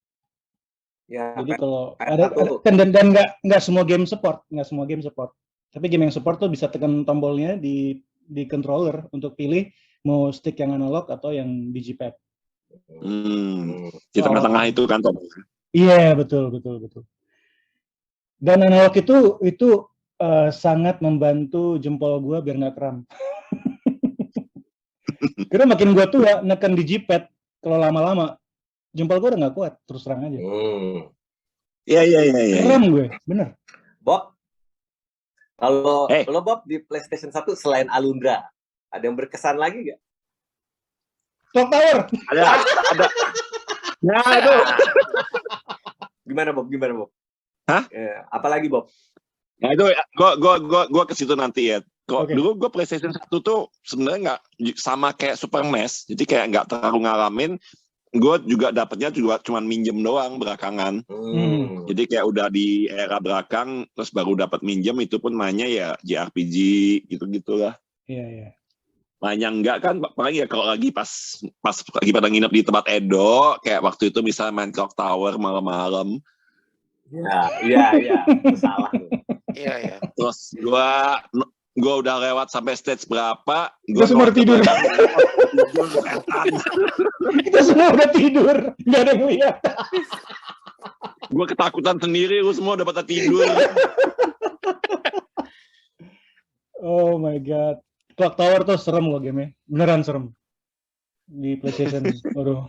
Speaker 2: Ya.
Speaker 1: Jadi kalau ada dan nggak semua game support, Tapi game yang support tuh bisa tekan tombolnya di controller untuk pilih mau stick yang analog atau yang digipad.
Speaker 4: Di tengah-tengah itu kan tombol.
Speaker 1: Iya, betul. Dan analog itu sangat membantu jempol gue biar nggak kram. Karena makin gua tua, neken di G-pad, kalau lama-lama, jempol gua udah nggak kuat, terus terang aja.
Speaker 4: Iya.
Speaker 1: Kram gue, bener.
Speaker 2: Bob, kalau
Speaker 4: Eh.
Speaker 2: lo Bob di PlayStation 1 selain Alundra, ada yang berkesan lagi nggak?
Speaker 1: Clock Tower.
Speaker 4: Ada. Nah, itu.
Speaker 2: Gimana Bob?
Speaker 4: Hah?
Speaker 2: Apalagi Bob?
Speaker 4: Nah itu gua ke situ nanti ya.
Speaker 1: Oke.
Speaker 4: Dulu gue PlayStation 1 tuh sebenarnya nggak sama kayak Super NES, jadi kayak nggak terlalu ngalamin. Gue juga dapetnya juga cuma minjem doang belakangan. Jadi kayak udah di era belakang, terus baru dapat minjem, itu pun mainnya ya JRPG gitu-gitulah.
Speaker 1: Iya.
Speaker 4: Mainnya enggak kan, paling ya kalau lagi pas lagi pada nginep di tempat Edo, kayak waktu itu misalnya main Clock Tower malam-malam.
Speaker 2: Iya, itu salah tuh.
Speaker 3: Iya.
Speaker 4: Terus gue udah lewat sampai stage berapa,
Speaker 1: Kita semua udah tidur. Kita semua udah tidur, nggak ada yang lihat.
Speaker 4: Gue ketakutan sendiri, lu semua udah pada tidur.
Speaker 1: Oh my god. Clock Tower tuh serem loh game-nya. Beneran serem. Di PlayStation. Waduh.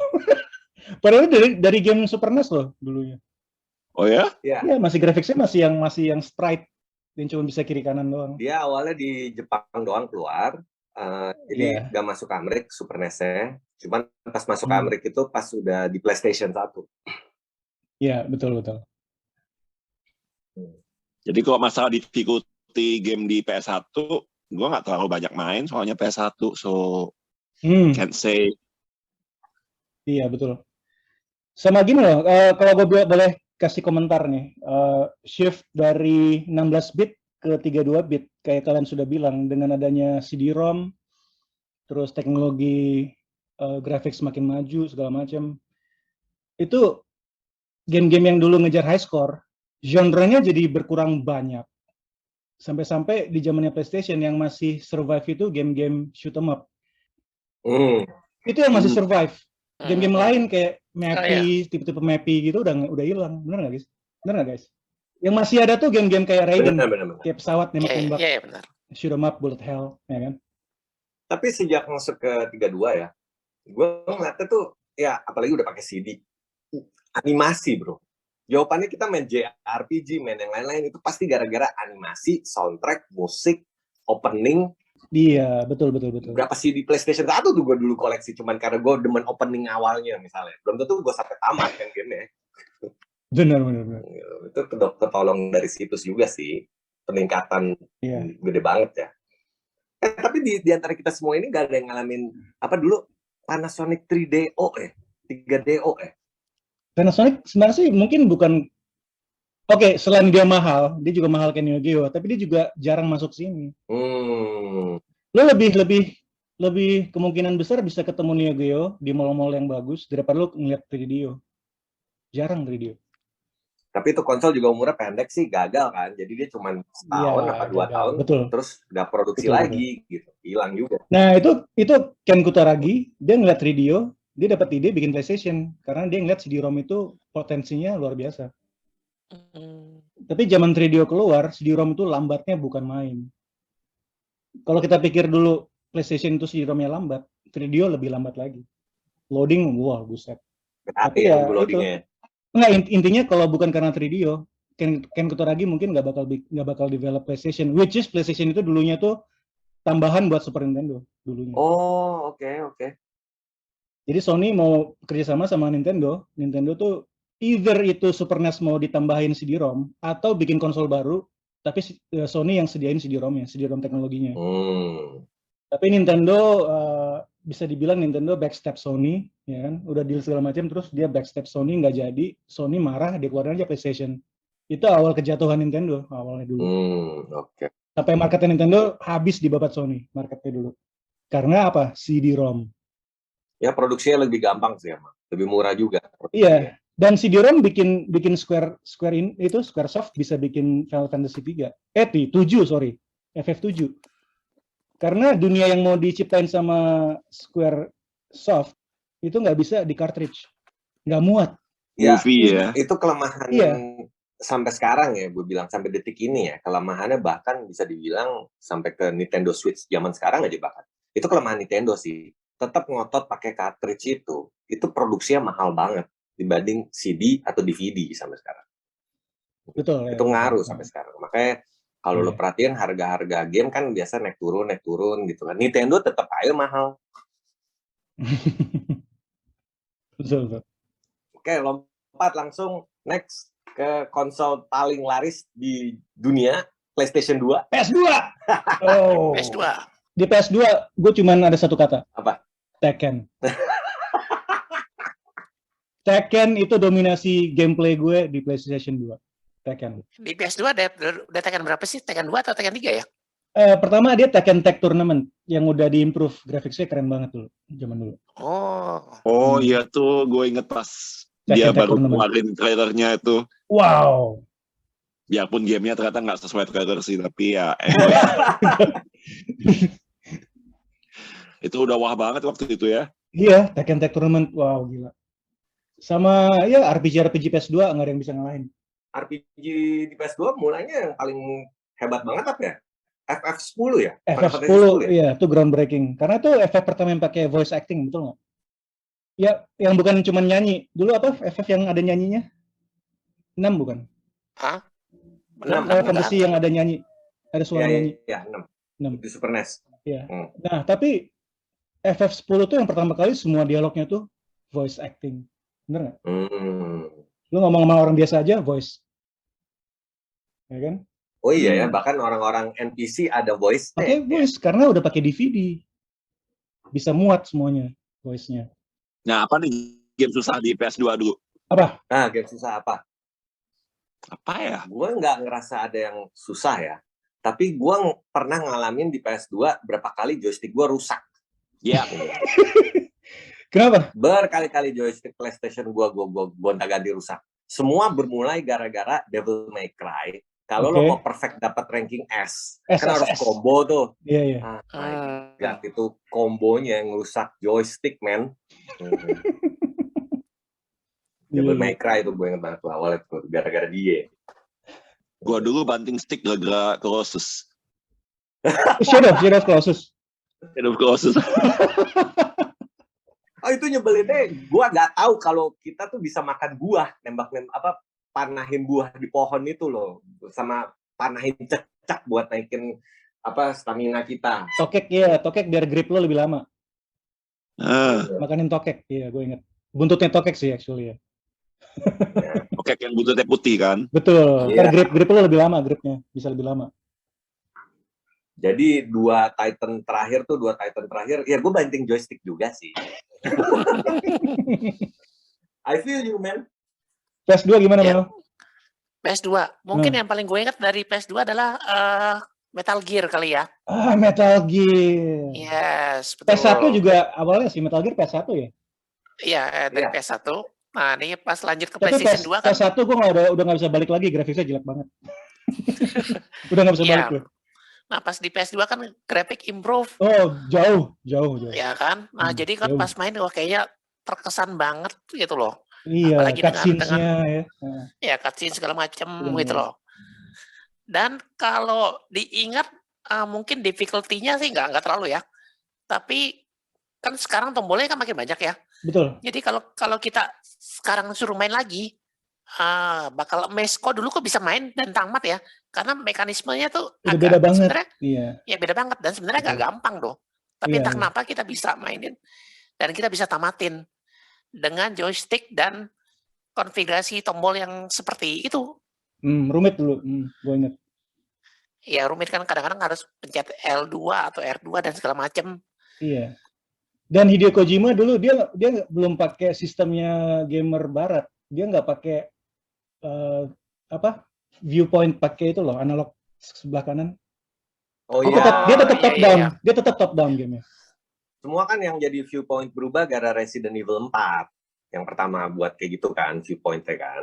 Speaker 1: Padahal dari game Super NES loh dulunya.
Speaker 4: Oh ya?
Speaker 1: Iya, masih grafiknya masih yang sprite. Yang cuma bisa kiri kanan doang.
Speaker 2: Dia awalnya di Jepang doang keluar. Jadi nggak masuk Amerika Super NES-nya. Cuman pas masuk Amerika itu pas udah di PlayStation 1.
Speaker 1: Iya, betul.
Speaker 4: Jadi kalau masalah difficulty game di PS1, gue nggak terlalu banyak main soalnya PS1, so can't say.
Speaker 1: Iya, betul. Sama gini loh, kalau gue boleh kasih komentar nih, shift dari 16 bit ke 32 bit, kayak kalian sudah bilang, dengan adanya CD-ROM, terus teknologi grafik semakin maju, segala macam, itu game-game yang dulu ngejar high score, genre-nya jadi berkurang banyak. Sampai-sampai di zamannya PlayStation yang masih survive itu game-game shoot 'em up. Itu yang masih survive. Game-game lain kayak Mappy, tipe-tipe Mappy gitu udah hilang. Bener nggak guys? Yang masih ada tuh game-game kayak Raiden, kayak pesawat nembak-nembak,
Speaker 3: Iya, benar.
Speaker 1: shoot 'em up, bullet hell, ya kan?
Speaker 2: Tapi sejak masuk ke 32 ya, gue ngeliatnya tuh ya apalagi udah pakai CD, animasi bro. Jawabannya kita main JRPG, main yang lain-lain itu pasti gara-gara animasi, soundtrack, musik, opening.
Speaker 1: Iya, betul.
Speaker 2: Berapa CD PlayStation 1 tuh gue dulu koleksi cuman karena gue demen opening awalnya misalnya. Belum tentu gue sampai tamat kan gamenya.
Speaker 1: Benar.
Speaker 2: Itu ketolong dari situs juga sih. Peningkatan gede banget ya. Tapi di antara kita semua ini gak ada yang ngalamin apa dulu Panasonic 3DO 3DO
Speaker 1: Panasonic sebenarnya sih mungkin bukan. Oke, selain dia mahal, dia juga mahal kayak Neo Geo, tapi dia juga jarang masuk sini. Lo lebih kemungkinan besar bisa ketemu Neo Geo di mall-mall yang bagus daripada lo ngeliat 3DO. Jarang 3DO.
Speaker 2: Tapi itu konsol juga umurnya pendek sih, gagal kan. Jadi dia cuma setahun apa 2 tahun, terus nggak produksi lagi, gitu. Hilang juga.
Speaker 1: Nah itu Ken Kutaragi, dia ngeliat 3DO, dia dapat ide bikin PlayStation karena dia ngeliat CD-ROM itu potensinya luar biasa. Tapi zaman 3DO keluar, CD-ROM itu lambatnya bukan main. Kalau kita pikir dulu PlayStation itu CD-ROM-nya lambat, 3DO lebih lambat lagi. Loading, wah buset.
Speaker 2: Tapi ya loadingnya.
Speaker 1: Enggak, intinya kalau bukan karena 3DO, Ken Kutaragi mungkin nggak bakal develop PlayStation. Which is PlayStation itu dulunya tuh tambahan buat Super Nintendo dulunya.
Speaker 2: Oh, oke.
Speaker 1: Jadi Sony mau kerjasama sama Nintendo tuh either itu Super NES mau ditambahin CD-ROM atau bikin konsol baru, tapi Sony yang sediain CD-ROM-nya, CD-ROM teknologinya. Tapi Nintendo bisa dibilang Nintendo backstep Sony, ya kan? Udah deal segala macam, terus dia backstep Sony nggak jadi, Sony marah, dia keluarin aja PlayStation. Itu awal kejatuhan Nintendo awalnya dulu.
Speaker 2: Oke.
Speaker 1: Sampai marketnya Nintendo habis di babat Sony marketnya dulu. Karena apa? CD-ROM.
Speaker 2: Ya produksinya lebih gampang sih emang, lebih murah juga.
Speaker 1: Iya. Dan CD-ROM bikin Squaresoft bisa bikin Final Fantasy 7, FF7. Karena dunia yang mau diciptain sama Squaresoft itu nggak bisa di cartridge, nggak muat.
Speaker 2: Ya, itu kelemahan sampai sekarang ya, gue bilang sampai detik ini ya, kelemahannya bahkan bisa dibilang sampai ke Nintendo Switch zaman sekarang aja bahkan. Itu kelemahan Nintendo sih. tetap ngotot pakai cartridge itu produksinya mahal banget dibanding CD atau DVD sampai sekarang.
Speaker 1: Betul.
Speaker 2: Itu ngaruh sampai sekarang. Makanya kalau lo
Speaker 1: Iya.
Speaker 2: perhatiin harga-harga game kan biasa naik turun gitu kan. Nintendo tetap aja mahal.
Speaker 1: Betul.
Speaker 2: Oke, lompat langsung next ke konsol paling laris di dunia, PlayStation 2.
Speaker 1: PS2. Oh.
Speaker 3: PS2.
Speaker 1: Di PS2 gue cuman ada satu kata.
Speaker 2: Apa?
Speaker 1: Tekken. Tekken itu dominasi gameplay gue di PlayStation 2. Tekken.
Speaker 3: Di PS2 udah Tekken berapa sih? Tekken 2 atau Tekken 3 ya?
Speaker 1: Pertama dia Tekken Tag Tournament yang udah diimprove, grafiknya keren banget dulu, zaman dulu.
Speaker 4: Oh iya tuh, gue inget pas dia
Speaker 1: Tekken Tag
Speaker 4: baru
Speaker 1: Tournament.
Speaker 4: keluarin trailernya itu.
Speaker 1: Wow.
Speaker 4: Biarpun gamenya ternyata nggak sesuai trailer sih, tapi ya anyway. Itu udah wah banget waktu itu ya.
Speaker 1: Iya, Tekken Tag Tournament, wow gila. Sama ya RPG PS2 nggak ada yang bisa ngalahin.
Speaker 2: RPG di PS2 mulainya yang paling hebat banget apa ya? FF10 ya?
Speaker 1: FF10, iya, itu groundbreaking. Karena itu FF pertama yang pakai voice acting, betul nggak? Ya, yang bukan cuma nyanyi. Dulu apa FF yang ada nyanyinya? 6 bukan?
Speaker 3: Hah?
Speaker 2: 6
Speaker 1: Fantasy yang ada nyanyi. Ada suara nyanyi.
Speaker 2: Iya, 6. Di Super NES.
Speaker 1: Iya. Nah, tapi FF10 tuh yang pertama kali semua dialognya tuh voice acting. Bener nggak? Lu ngomong sama orang biasa aja, voice. Ya kan?
Speaker 2: Oh iya ya, bahkan orang-orang NPC ada voice.
Speaker 1: Pakai voice, karena udah pakai DVD. Bisa muat semuanya, voice-nya.
Speaker 4: Nah, apa nih game susah di PS2 dulu?
Speaker 1: Apa?
Speaker 2: Nah, game susah apa?
Speaker 4: Apa ya?
Speaker 2: Gue nggak ngerasa ada yang susah ya. Tapi gue pernah ngalamin di PS2 berapa kali joystick gue rusak.
Speaker 4: Ya.
Speaker 1: Kenapa?
Speaker 2: Berkali-kali joystick PlayStation gue gonta-ganti rusak. Semua bermulai gara-gara Devil May Cry. Kalau lo mau perfect dapat ranking S, kan harus combo tuh.
Speaker 1: Iya.
Speaker 2: Itu kombonya yang rusak joystick, man. Devil May Cry itu gue inget banget tuh awalnya tuh, gara-gara dia.
Speaker 4: Gue dulu banting stick gara-gara Colossus.
Speaker 1: Shadow of Colossus.
Speaker 2: Oh itu nyebelinnya, gue nggak tahu kalau kita tuh bisa makan buah, panahin buah di pohon itu loh, sama panahin cecak buat naikin stamina kita.
Speaker 1: Tokek biar grip lo lebih lama. Makanin tokek, iya gue inget. Buntutnya tokek sih actually ya.
Speaker 4: Tokek yang buntutnya putih kan?
Speaker 1: Betul. Ntar grip lo lebih lama, gripnya bisa lebih lama.
Speaker 2: Jadi dua Titan terakhir, ya gue banting joystick juga sih. I feel you, man.
Speaker 1: PS2 gimana, Mel?
Speaker 3: PS2. Mungkin yang paling gue ingat dari PS2 adalah Metal Gear kali ya.
Speaker 1: Metal Gear.
Speaker 3: Yes, betul.
Speaker 1: PS1 juga awalnya sih Metal Gear PS1 ya?
Speaker 3: Iya, dari PS1. Nah, ini pas lanjut ke
Speaker 1: Tapi
Speaker 3: PlayStation 2 kan.
Speaker 1: PS1 gue udah nggak bisa balik lagi, grafiknya jelek banget. Udah nggak bisa balik gue.
Speaker 3: Nah, pas di PS2 kan grafik improve.
Speaker 1: Oh, jauh.
Speaker 3: Ya kan? Nah, jadi kan pas main wah kayaknya terkesan banget gitu loh.
Speaker 1: Iya,
Speaker 3: apalagi
Speaker 1: cutscene-nya ya.
Speaker 3: Ya, cutscene segala macam gitu loh. Dan kalau diingat mungkin difficulty-nya sih nggak terlalu ya. Tapi kan sekarang tombolnya kan makin banyak ya.
Speaker 1: Betul.
Speaker 3: Jadi kalau kita sekarang suruh main lagi bakal amazed kok dulu kok bisa main dan tamat ya. Karena mekanismenya tuh
Speaker 1: agak beda banget. Iya.
Speaker 3: Ya beda banget dan sebenarnya nggak gampang loh. Tapi entah kenapa kita bisa mainin dan kita bisa tamatin dengan joystick dan konfigurasi tombol yang seperti itu.
Speaker 1: Rumit dulu, gue inget.
Speaker 3: Ya rumit kan kadang-kadang harus pencet L2 atau R2 dan segala macam.
Speaker 1: Iya. Dan Hideo Kojima dulu dia belum pakai sistemnya gamer barat. Dia nggak pakai viewpoint pakai itu loh, analog sebelah kanan.
Speaker 2: Oh
Speaker 1: iya. Dia tetap top down. Dia tetap top down gamenya.
Speaker 2: Semua kan yang jadi viewpoint berubah gara Resident Evil 4. Yang pertama buat kayak gitu kan, viewpoint-nya kan.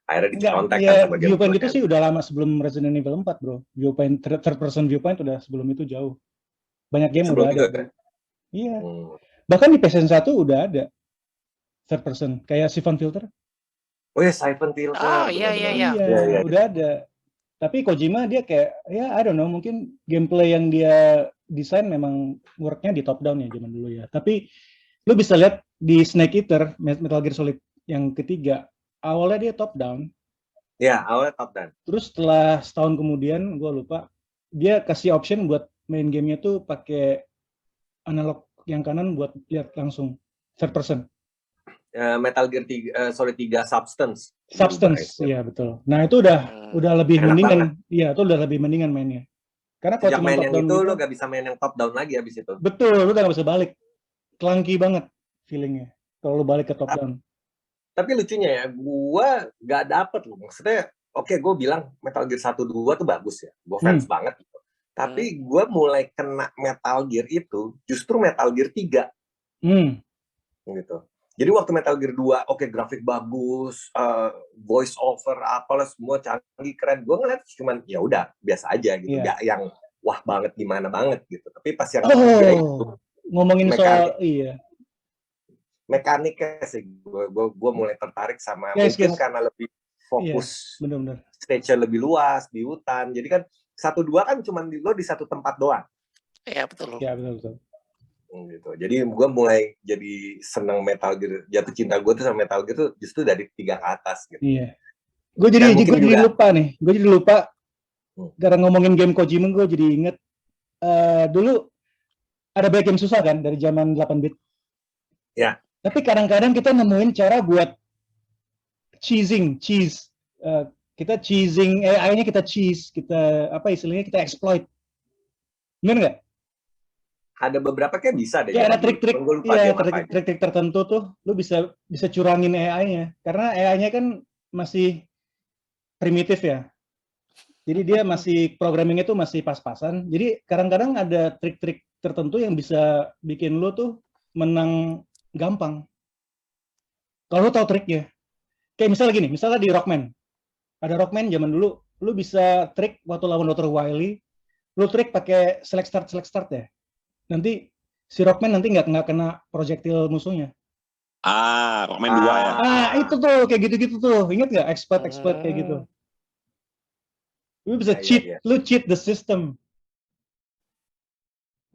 Speaker 2: Akhirnya dicontek kan sama
Speaker 1: viewpoint itu sih udah lama sebelum Resident Evil 4, bro. Viewpoint, third person viewpoint udah sebelum itu jauh. Banyak game sebelum udah ada. Iya. Bahkan di PlayStation 1 udah ada third person, kayak Siphon Filter.
Speaker 2: Oh ya, Siphon Filter.
Speaker 3: Oh iya.
Speaker 1: Udah ada. Tapi Kojima dia kayak, ya I don't know, mungkin gameplay yang dia desain memang worknya di top down ya zaman dulu ya. Tapi lu bisa lihat di Snake Eater, Metal Gear Solid yang ketiga, awalnya dia top down.
Speaker 2: Ya, awalnya top down.
Speaker 1: Terus setelah setahun kemudian, gue lupa, dia kasih option buat main gamenya tuh pakai analog yang kanan buat lihat langsung third person.
Speaker 2: Metal Gear 3, Solid 3 Substance.
Speaker 1: Iya betul. Nah itu udah lebih
Speaker 2: Enak
Speaker 1: mendingan.
Speaker 2: banget.
Speaker 1: Iya itu udah lebih mendingan mainnya. Karena kalau
Speaker 2: Sejak
Speaker 1: cuma
Speaker 2: main
Speaker 1: top
Speaker 2: yang
Speaker 1: down
Speaker 2: itu
Speaker 1: gitu,
Speaker 2: lo gak bisa main yang top down lagi abis itu.
Speaker 1: betul, lu udah gak bisa balik. Clunky banget feelingnya kalau lu balik ke top down.
Speaker 2: Tapi lucunya ya, gua gak dapet loh. Maksudnya, oke, gue bilang Metal Gear 1-2 tuh bagus ya. Gue fans banget gitu. Tapi gue mulai kena Metal Gear itu justru Metal Gear 3. Gitu. Jadi waktu Metal Gear 2, oke, grafik bagus, voice over, apalah semua canggih, keren. Gue ngeliat cuman ya udah biasa aja gitu, nggak yang wah banget gimana banget gitu. Tapi pas yang ketiga itu
Speaker 1: ngomongin soal
Speaker 2: mekaniknya sih, gue mulai tertarik sama mungkin karena lebih fokus,
Speaker 1: bener-bener.
Speaker 2: Stage-nya lebih luas di hutan. Jadi kan 1-2 kan cuman lo di satu tempat doang.
Speaker 3: Iya betul.
Speaker 1: Iya betul.
Speaker 2: Gitu. Jadi gue mulai jadi seneng Metal Gear, jatuh cinta gue tuh sama Metal Gear tuh justru dari 3 ke atas gitu.
Speaker 1: Iya. Gue jadi lupa nih. Gue jadi lupa karena ngomongin game Kojima, gue jadi inget dulu ada banyak game susah kan dari zaman 8-bit.
Speaker 2: Ya.
Speaker 1: Tapi kadang-kadang kita nemuin cara buat cheese. Kita cheesing AI-nya kita cheese, kita apa istilahnya kita exploit. Bener nggak?
Speaker 2: Ada beberapa kayak bisa deh.
Speaker 1: Ya ada trik-trik, trik-trik tertentu tuh, lu bisa curangin AI-nya, karena AI-nya kan masih primitif ya. Jadi dia masih programmingnya tuh masih pas-pasan. Jadi kadang-kadang ada trik-trik tertentu yang bisa bikin lu tuh menang gampang. Kalau lu tahu triknya, kayak misalnya gini, misalnya di Rockman, ada Rockman zaman dulu, lu bisa trik waktu lawan Dr. Wily, lu trik pakai select start ya. Nanti si Rockman nanti nggak kena projectile musuhnya.
Speaker 4: Rockman 2 ya.
Speaker 1: Itu tuh kayak gitu-gitu tuh. Ingat nggak exploit kayak gitu? Lu bisa lu cheat the system.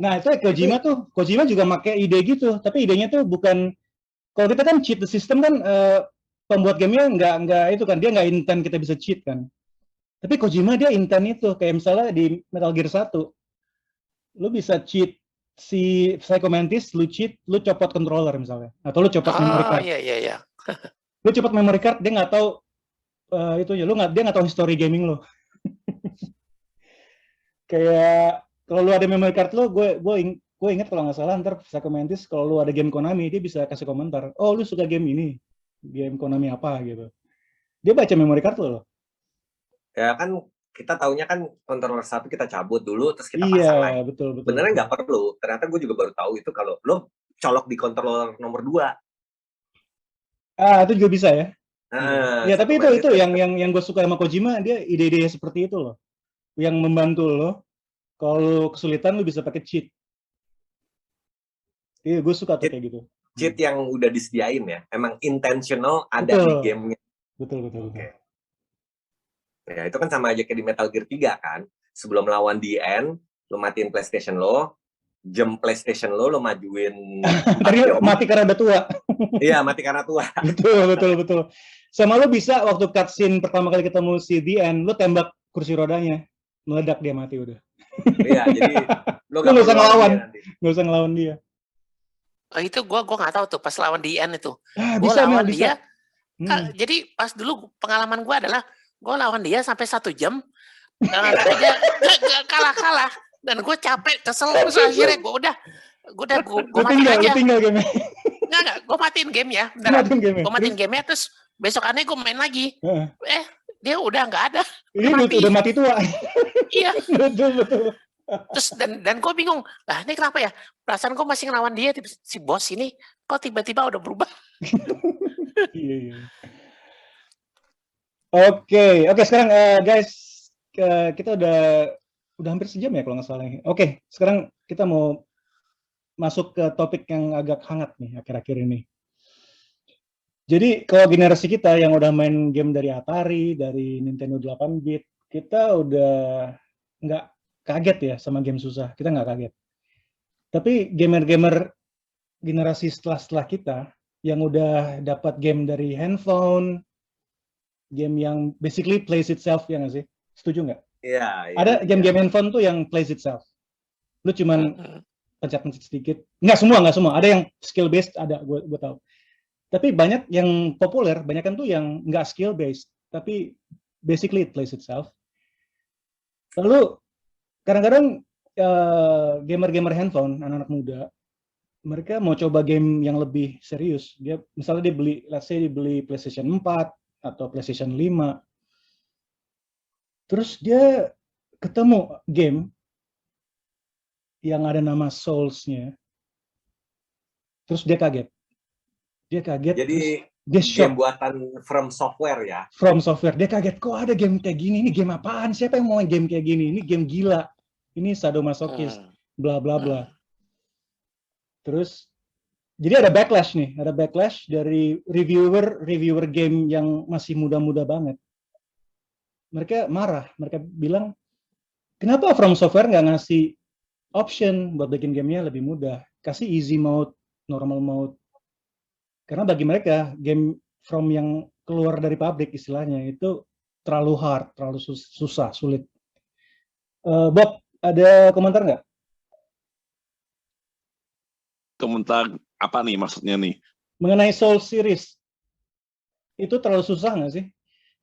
Speaker 1: Nah itu Kojima juga pakai ide gitu. Tapi idenya tuh bukan, kalau kita kan cheat the system kan pembuat gamenya nggak itu kan, dia nggak intent kita bisa cheat kan. Tapi Kojima dia intent itu, kayak misalnya di Metal Gear 1, lu bisa cheat si Psycho Mantis, lu cheat, lu copot controller misalnya, atau lu copot memory card.
Speaker 3: Iya.
Speaker 1: Lu copot memory card, dia nggak tahu itu ya, dia nggak tahu history gaming lo. Kayak kalau lu ada memory card lo, gue inget kalau nggak salah ntar Psycho Mantis kalau lu ada game Konami, dia bisa kasih komentar, oh lu suka game ini, game Konami apa gitu. Dia baca memory card lo.
Speaker 2: Ya kan kita taunya kan controller 1 kita cabut dulu terus kita pasang lagi.
Speaker 1: Iya, betul.
Speaker 2: Benernya nggak perlu. Ternyata gue juga baru tahu itu kalau lo colok di controller nomor 2.
Speaker 1: Itu juga bisa ya. Ya tapi itu yang gue suka sama Kojima, dia ide-ide seperti itu loh. Yang membantu lo kalau kesulitan lo bisa pakai cheat. Iya, gue suka tuh kayak gitu.
Speaker 2: Cheat yang udah disediain ya. Emang intentional ada di gamenya.
Speaker 1: Betul.
Speaker 2: Okay. Ya, itu kan sama aja kayak di Metal Gear 3 kan. Sebelum lawan DN, lo matiin PlayStation lo, jam PlayStation lo majuin.
Speaker 1: Tadi mati karena udah tua.
Speaker 2: Iya, mati karena tua.
Speaker 1: Betul. Sama lo bisa waktu cutscene pertama kali ketemu si DN, lo tembak kursi rodanya, meledak dia mati udah.
Speaker 2: Iya, jadi lo
Speaker 1: nggak usah ngelawan dia.
Speaker 3: Itu gue nggak tahu tuh pas lawan DN itu. Gue
Speaker 1: bisa
Speaker 3: lawan dia. Jadi pas dulu pengalaman gue adalah gue lawan dia sampai 1 jam, dia kalah, dan gue capek, kesel, terus akhirnya gue matiin aja.
Speaker 1: Tinggal game.
Speaker 3: Nggak, gue matiin game ya. Gue matiin game terus besokannya gue main lagi. Dia udah nggak ada.
Speaker 1: Udah mati tua.
Speaker 3: Iya.
Speaker 1: Betul.
Speaker 3: Terus dan gue bingung, ini kenapa ya? Perasaan gue masih ngelawan dia, si bos ini kok tiba-tiba udah berubah.
Speaker 1: Iya. Oke, sekarang guys, kita udah hampir sejam ya kalau nggak salah. Oke, sekarang kita mau masuk ke topik yang agak hangat nih akhir-akhir ini. Jadi kalau generasi kita yang udah main game dari Atari, dari Nintendo 8-bit, kita udah nggak kaget ya sama game susah. Kita nggak kaget. Tapi gamer-gamer generasi setelah kita yang udah dapat game dari handphone, game yang basically plays itself, ya nggak sih? Setuju nggak?
Speaker 2: Iya.
Speaker 1: Ada game-game handphone tuh yang plays itself. Lu cuman pencet-pencet sedikit. Nggak semua. Ada yang skill based, ada, gue tahu. Tapi banyak yang populer, banyak kan tuh yang nggak skill based, tapi basically it plays itself. Lalu kadang-kadang gamer-gamer handphone, anak-anak muda, mereka mau coba game yang lebih serius. Misalnya dia beli, let's say dia beli PlayStation 4 atau PlayStation 5. Terus dia ketemu game yang ada nama Souls-nya. Terus dia kaget.
Speaker 2: Jadi
Speaker 1: dia shock.
Speaker 2: game buatan From Software ya.
Speaker 1: From Software. Dia kaget, kok ada game kayak gini? Ini game apaan? Siapa yang mau main game kayak gini? Ini game gila. Ini sadomasokis. Bla bla bla. Terus jadi ada backlash nih. Ada backlash dari reviewer game yang masih muda-muda banget. Mereka marah. Mereka bilang, kenapa From Software nggak ngasih option buat bikin gamenya lebih mudah? Kasih easy mode, normal mode. Karena bagi mereka, game From yang keluar dari pabrik istilahnya, itu terlalu hard, terlalu susah, sulit. Bob, ada komentar nggak?
Speaker 4: Komentar apa nih maksudnya nih?
Speaker 1: Mengenai Soul Series. Itu terlalu susah nggak sih?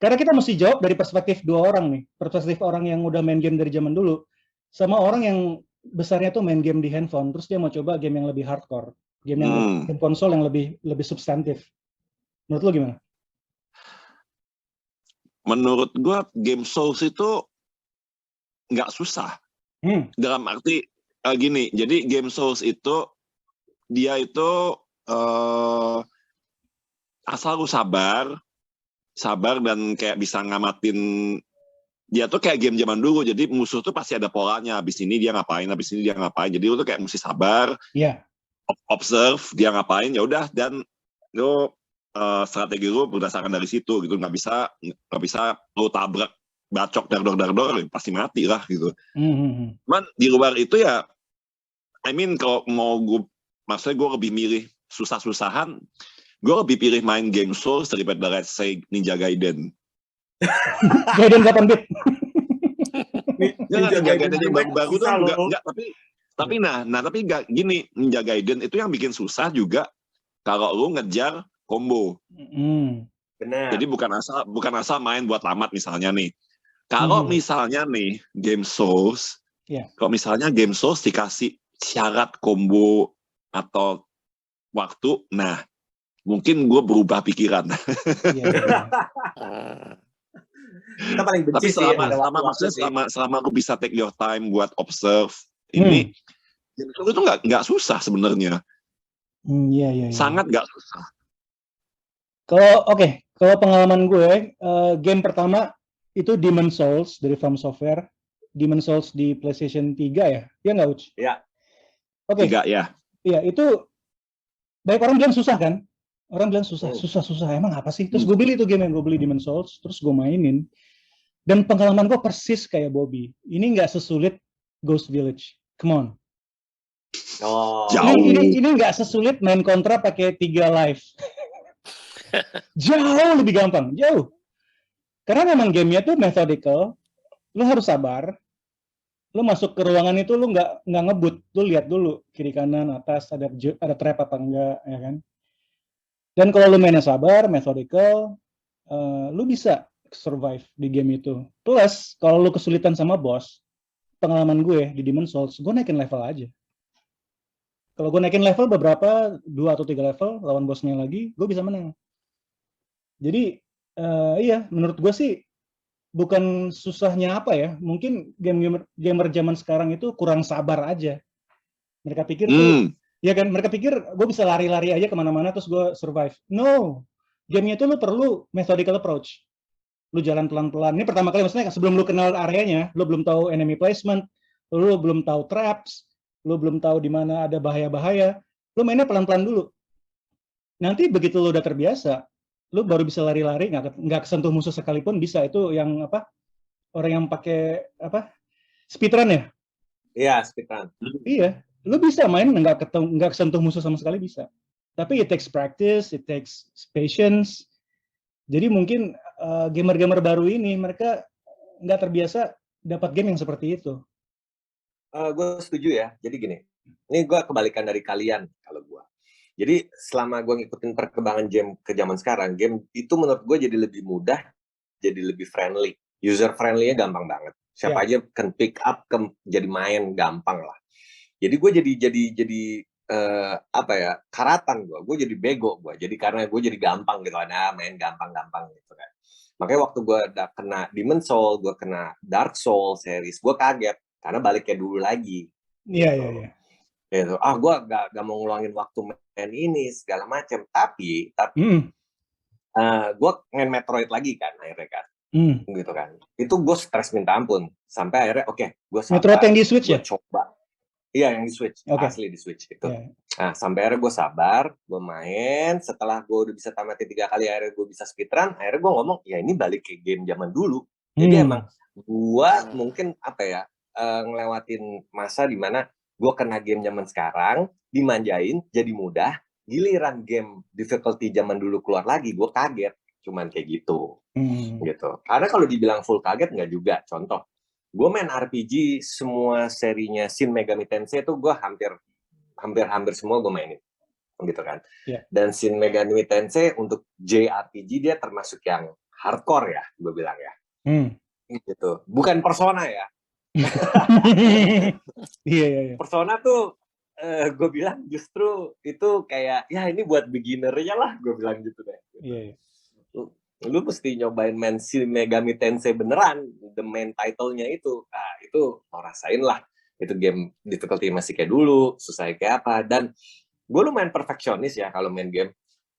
Speaker 1: Karena kita mesti jawab dari perspektif dua orang nih. Perspektif orang yang udah main game dari zaman dulu, sama orang yang besarnya tuh main game di handphone, terus dia mau coba game yang lebih hardcore. Game konsol yang lebih substantif. Menurut lo gimana?
Speaker 4: Menurut gua game Souls itu nggak susah. Dalam arti gini, jadi game Souls itu dia itu asal lu sabar dan kayak bisa ngamatin. Dia tuh kayak game zaman dulu, jadi musuh tuh pasti ada polanya. Habis ini dia ngapain, jadi lu tuh kayak mesti sabar.
Speaker 1: Iya.
Speaker 4: Observe dia ngapain, ya udah, dan lo strategi lo berdasarkan dari situ gitu. Nggak bisa lo tabrak bacok dardor pasti mati lah gitu. Cuman di luar itu ya, I mean kalau mau gue, maksudnya gue lebih milih susah-susahan, gue lebih pilih main game Souls daripada let's say Ninja Gaiden.
Speaker 1: Gaiden 8-bit.
Speaker 4: Ninja Gaiden yang baru-baru tuh enggak, tapi enggak gini, Ninja Gaiden itu yang bikin susah juga kalau lu ngejar combo.
Speaker 2: Benar.
Speaker 4: Jadi bukan asal main buat tamat misalnya nih. Kalau misalnya nih game Souls, kalau misalnya game Souls dikasih syarat combo atau waktu, nah mungkin gue berubah pikiran.
Speaker 2: Kita paling benci
Speaker 4: sih selama aku bisa take your time buat observe ini, itu nggak susah sebenarnya.
Speaker 1: Iya.
Speaker 4: Sangat nggak susah.
Speaker 1: Kalau pengalaman gue, game pertama itu Demon's Souls dari From Software. Demon's Souls di PlayStation 3 ya? Iya nggak, Uch?
Speaker 2: Iya.
Speaker 1: Oke.
Speaker 4: 3 ya.
Speaker 1: Iya, itu banyak orang bilang susah kan? Orang bilang susah. Emang apa sih? Terus gue beli itu game yang gue beli Demon's Souls, terus gue mainin. Dan pengalaman gue persis kayak Bobby. Ini nggak sesulit Ghost Village. Come on.
Speaker 4: Jauh.
Speaker 1: Ini nggak sesulit main Contra pakai 3 live. Jauh lebih gampang, jauh. Karena memang gamenya tuh methodical. Lu harus sabar. Lu masuk ke ruangan itu lu nggak ngebut. Lu lihat dulu kiri kanan atas ada trap apa enggak, ya kan? Dan kalau lu mainnya sabar, methodical, lu bisa survive di game itu. Plus, kalau lu kesulitan sama boss, pengalaman gue di Demon's Souls, gue naikin level aja. Kalau gue naikin level beberapa, 2 atau 3 level, lawan bosnya lagi, gue bisa menang. Jadi, iya, menurut gue sih, bukan susahnya apa ya, mungkin gamer zaman sekarang itu kurang sabar aja. Mereka pikir tuh, ya kan, mereka pikir gue bisa lari-lari aja kemana-mana terus gue survive. No, gamenya itu lu perlu methodical approach. Lu jalan pelan-pelan. Ini pertama kali, maksudnya sebelum lu kenal areanya, lu belum tahu enemy placement, lu belum tahu traps, lu belum tahu di mana ada bahaya-bahaya, lu mainnya pelan-pelan dulu. Nanti begitu lu udah terbiasa, lu baru bisa lari-lari, nggak kesentuh musuh sekalipun bisa. Itu yang apa? Orang yang pakai apa? Speedrun ya?
Speaker 2: Iya, speedrun.
Speaker 1: Iya. lu bisa main nggak kesentuh musuh sama sekali bisa. Tapi it takes practice, it takes patience. Jadi mungkin gamer-gamer baru ini mereka nggak terbiasa dapat game yang seperti itu.
Speaker 2: Gue setuju ya. Jadi gini, ini gue kebalikan dari kalian kalau gue. Jadi selama gue ngikutin perkembangan game ke zaman sekarang, game itu menurut gue jadi lebih mudah, jadi lebih friendly. User friendly-nya gampang banget. Siapa aja can pick up, jadi main gampang lah. Jadi gue jadi apa ya, karatan gue jadi bego gue. Jadi karena gue jadi gampang gitu, main gampang gitu kan. Makanya waktu gue udah kena Demon Soul, gue kena Dark Soul series, gue kaget karena baliknya dulu lagi.
Speaker 1: Iya.
Speaker 2: Gitu. Gue gak mau ngeluangin waktu main ini segala macam. Tapi gue main Metroid lagi kan akhirnya kan. Gitu kan. Itu gue stres minta ampun. Sampai akhirnya gue sabar.
Speaker 1: Metroid yang di Switch ya?
Speaker 2: Coba. Iya yang di Switch.
Speaker 1: Okay.
Speaker 2: Asli di Switch itu. Yeah. Nah sampai akhirnya gue sabar. Gue main. Setelah gue udah bisa tamatin 3 kali, akhirnya gue bisa speedrun. Akhirnya gue ngomong, ya ini balik ke game zaman dulu. Jadi emang gue mungkin apa ya, ngelewatin masa dimana gue kena game zaman sekarang, dimanjain, jadi mudah. Giliran game difficulty zaman dulu keluar lagi, gue kaget. Cuman kayak gitu. Gitu. Karena kalau dibilang full kaget, nggak juga. Contoh, gue main RPG semua serinya Shin Megami Tensei itu gue hampir semua gue mainin. Gitu kan. Yeah. Dan Shin Megami Tensei untuk JRPG dia termasuk yang hardcore ya, gue bilang ya. Gitu. Bukan Persona ya.
Speaker 1: Iya.
Speaker 2: Persona tuh gue bilang justru itu kayak ya ini buat beginner-nya lah, gue bilang gitu deh.
Speaker 1: Iya.
Speaker 2: Lu mesti nyobain main Shin Megami Tensei beneran, the main title-nya itu. Nah, itu mau rasain lah. Itu game difficulty masih kayak dulu, susah kayak apa. Dan gue lumayan perfeksionis ya kalau main game.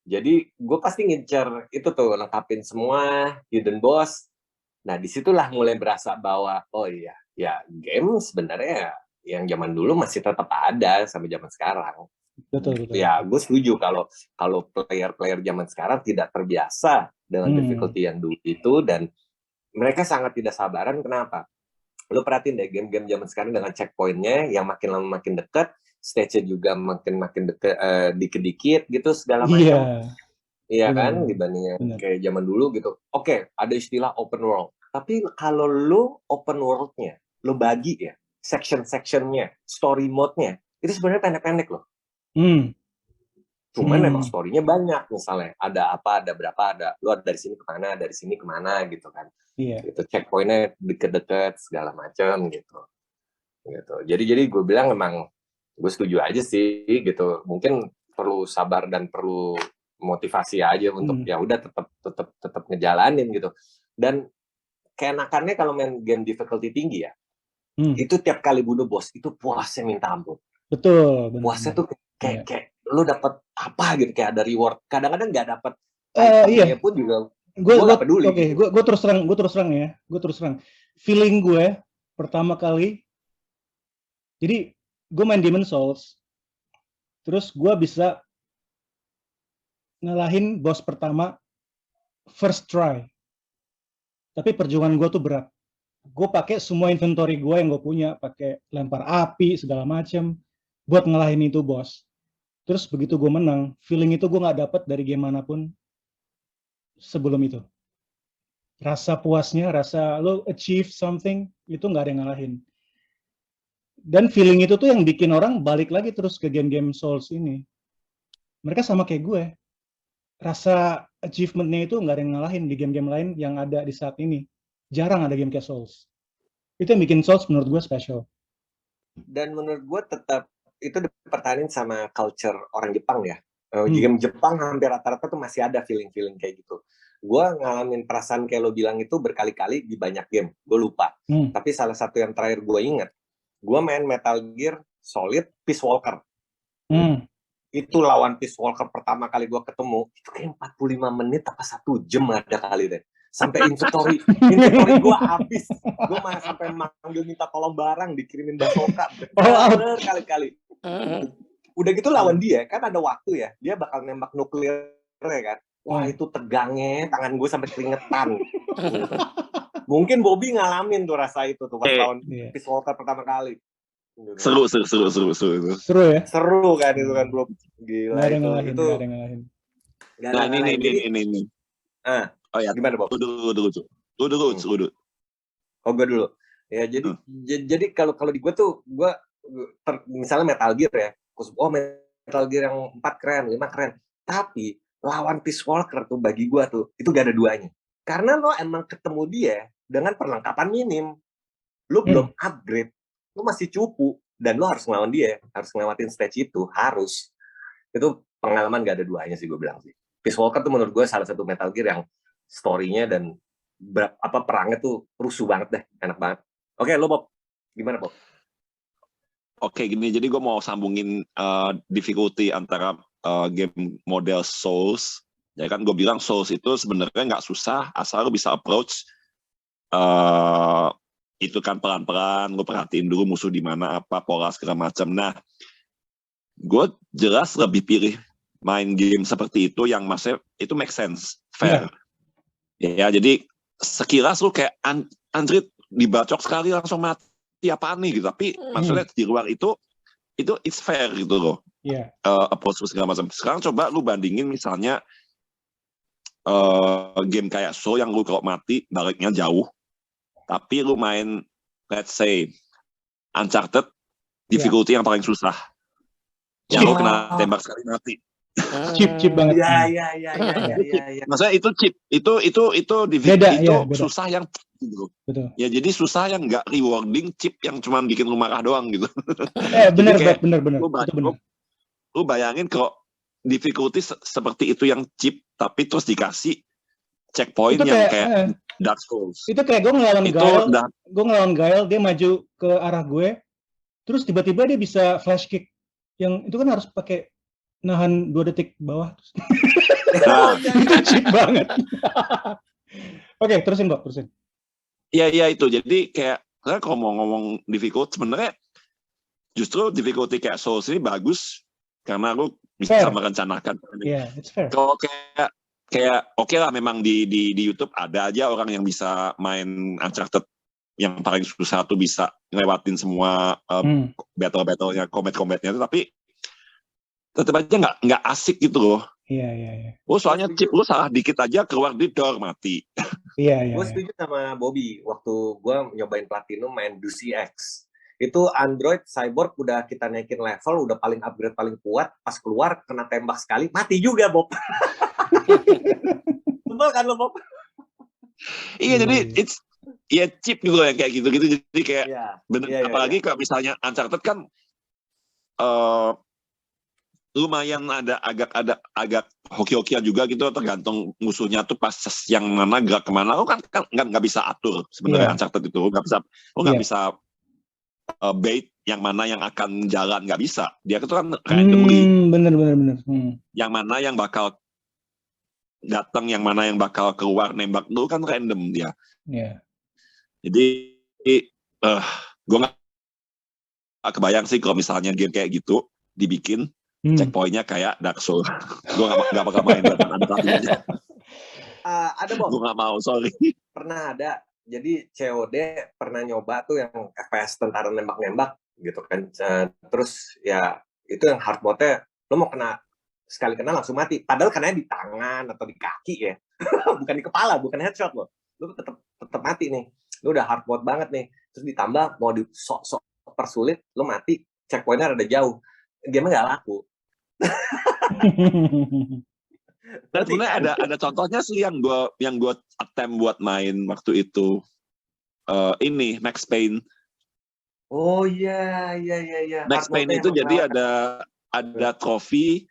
Speaker 2: Jadi gue pasti ngincer itu tuh, lengkapin semua hidden boss. Nah, disitulah mulai berasa bahwa oh iya, ya game sebenarnya yang zaman dulu masih tetap ada sampai zaman sekarang.
Speaker 1: Betul.
Speaker 2: Ya, gue setuju kalau player zaman sekarang tidak terbiasa dengan difficulty yang dulu itu, dan mereka sangat tidak sabaran. Kenapa? Lu perhatiin deh game-game zaman sekarang dengan checkpointnya yang makin lama makin dekat, stage-nya juga makin deket, dikit-dikit gitu segala macam. Iya kan, dibandingnya kayak zaman dulu gitu. Oke, ada istilah open world. Tapi kalau lu open world-nya, lu bagi ya, section-sectionnya, story mode-nya, itu sebenarnya pendek-pendek loh. Cuman emang story-nya banyak, misalnya ada apa, ada berapa, ada lu dari sini kemana gitu kan. Gitu, checkpoint-nya deket-deket segala macam gitu. Jadi gue bilang emang gue setuju aja sih gitu. Mungkin perlu sabar dan perlu motivasi aja untuk ya udah tetap ngejalanin gitu. Dan keenakannya kalau main game difficulty tinggi ya, itu tiap kali bunuh bos itu puasnya minta ampun.
Speaker 1: Betul.
Speaker 2: Puasnya tuh kayak lu dapat apa gitu, kayak ada reward. Kadang-kadang nggak dapat.
Speaker 1: Iya.
Speaker 2: Pun juga
Speaker 1: gue
Speaker 2: nggak peduli.
Speaker 1: Oke, gue terus terang. Feeling gue pertama kali, jadi gue main Demon Souls, terus gue bisa ngalahin bos pertama first try. Tapi perjuangan gue tuh berat. Gue pakai semua inventory gue yang gue punya, pakai lempar api segala macam buat ngalahin itu bos. Terus begitu gue menang, feeling itu gue nggak dapet dari game manapun sebelum itu. Rasa puasnya, rasa lo achieve something, itu nggak ada yang ngalahin. Dan feeling itu tuh yang bikin orang balik lagi terus ke game-game Souls ini. Mereka sama kayak gue. Rasa achievement-nya itu nggak ada yang ngalahin di game-game lain yang ada di saat ini. Jarang ada game kayak Souls. Itu yang bikin Souls menurut gue special.
Speaker 2: Dan menurut gue tetap itu dipertahankan sama culture orang Jepang ya. Game Jepang hampir rata-rata tuh masih ada feeling-feeling kayak gitu. Gue ngalamin perasaan kayak lo bilang itu berkali-kali di banyak game. Gue lupa. Tapi salah satu yang terakhir gue inget, gue main Metal Gear Solid Peace Walker. Itu lawan Peace Walker pertama kali gue ketemu, itu kayak 45 menit apa 1 jam ada kali deh. Sampai inventory gue habis. Gue malah sampai manggil minta tolong barang, dikirimin bazooka. Berkali-kali. Udah gitu lawan dia, kan ada waktu ya. Dia bakal nembak nuklir ya kan. Wah itu tegangnya, tangan gue sampai keringetan. Mungkin Bobby ngalamin tuh rasa itu tuh pas lawan Peace Walker pertama kali.
Speaker 4: Seru.
Speaker 1: Seru ya?
Speaker 2: Seru kan itu kan bro. Gila
Speaker 1: Nggak ada
Speaker 2: itu.
Speaker 1: ngalahin,
Speaker 2: Itu
Speaker 1: nggak ada ngalahin.
Speaker 2: nggak
Speaker 4: Nah
Speaker 2: ada ngalahin. Jadi,
Speaker 4: ini. Oh ya,
Speaker 2: gimana Bob?
Speaker 4: Lu dulu.
Speaker 2: Oh gue dulu. Ya jadi kalau di gue tuh misalnya Metal Gear ya, Metal Gear yang 4 keren, 5 keren. Tapi lawan Peace Walker tuh bagi gue tuh itu gak ada duanya. Karena lo emang ketemu dia dengan perlengkapan minim. Lo belum upgrade, lo masih cupu dan lo harus ngelawan dia, harus ngelewatin stage itu, harus. Itu pengalaman gak ada duanya sih gue bilang sih. Peace Walker tuh menurut gue salah satu Metal Gear yang story-nya dan perangnya tuh rusuh banget deh, enak banget. Oke, lo Bob, gimana Bob?
Speaker 4: Oke, gini, jadi gue mau sambungin difficulty antara game model Souls. Ya kan, gue bilang Souls itu sebenarnya nggak susah, asal lo bisa approach itu kan pelan-pelan, gue perhatiin dulu musuh di mana, apa pola segala macam. Nah, gue jelas lebih pilih main game seperti itu yang maksudnya itu make sense, fair. Ya, jadi sekilas lu kayak Android dibacok sekali langsung mati apaan nih gitu, tapi maksudnya di luar itu it's fair gitu loh. Approach segala macam. Sekarang coba lu bandingin misalnya game kayak Soul yang lu kalau mati baliknya jauh, tapi lu main let's say Uncharted difficulty yang paling susah, yang lu kena tembak sekali mati.
Speaker 1: Chip banget.
Speaker 2: Iya.
Speaker 4: Maksudnya itu chip, itu susah yang gitu.
Speaker 1: Betul.
Speaker 4: Ya jadi susah yang nggak rewarding, chip yang cuma bikin lu marah doang gitu.
Speaker 1: Bener.
Speaker 4: Lu bayangin kalau difficulty seperti itu yang chip, tapi terus dikasih checkpoint itu yang kayak Dark Souls.
Speaker 1: Itu kayak gue ngelawan Gael, dia maju ke arah gue, terus tiba-tiba dia bisa flash kick, yang itu kan harus pakai nahan 2 detik bawah. Itu cheap banget. Oke, terusin Bob, terusin.
Speaker 4: Iya itu. Jadi kayak kalau mau ngomong difficult, sebenarnya justru difficulty kayak Souls ini bagus karena lu bisa merencanakan.
Speaker 1: Iya, it's fair.
Speaker 4: Kalau kayak oke lah, memang di YouTube ada aja orang yang bisa main Uncharted yang paling susah tuh bisa ngelewatin semua battle-battlenya, combat-combatnya itu, tapi tetap aja nggak asik gitu loh.
Speaker 1: Iya.
Speaker 4: Soalnya chip lu salah dikit aja keluar di door mati.
Speaker 1: Iya.
Speaker 2: Gue setuju sama Bobby waktu gue nyobain Platinum main Dusi X. Itu Android Cyborg udah kita naikin level, udah paling upgrade paling kuat, pas keluar kena tembak sekali mati juga Bob. Betul kan lo Bob?
Speaker 4: Iya, jadi it's chip gitu ya kayak gitu. Jadi kayak apalagi kalau misalnya Uncharted kan lumayan ada agak hoki-hokian juga gitu, tergantung musuhnya tuh pas yang mana gerak kemana, lo kan nggak bisa atur sebenarnya. Uncharted itu nggak bisa bait yang mana yang akan jalan, nggak bisa, dia itu kan randomly.
Speaker 1: Bener.
Speaker 4: Yang mana yang bakal datang, yang mana yang bakal keluar nembak lu kan random dia. Jadi gue nggak kebayang sih kalau misalnya game kayak gitu dibikin checkpointnya kayak Dark Souls. Gue nggak bakal main ada
Speaker 2: Bob.
Speaker 4: Gue nggak mau, sorry.
Speaker 2: Pernah ada. Jadi COD pernah nyoba tuh yang FPS tentara nembak-nembak gitu kan. Terus ya itu yang hard mode-nya lo mau sekali kena langsung mati. Padahal kena di tangan atau di kaki ya. Bukan di kepala, bukan headshot lo. Lo tetap mati nih. Lo udah hard mode banget nih. Terus ditambah mau di sok persulit, lo mati. Checkpoint-nya rada jauh. Game-nya nggak laku.
Speaker 4: Dan sebenarnya ada contohnya sih yang gue attempt buat main waktu itu, ini Max Payne.
Speaker 2: Oh iya.
Speaker 4: Max Payne itu jadi ada trofi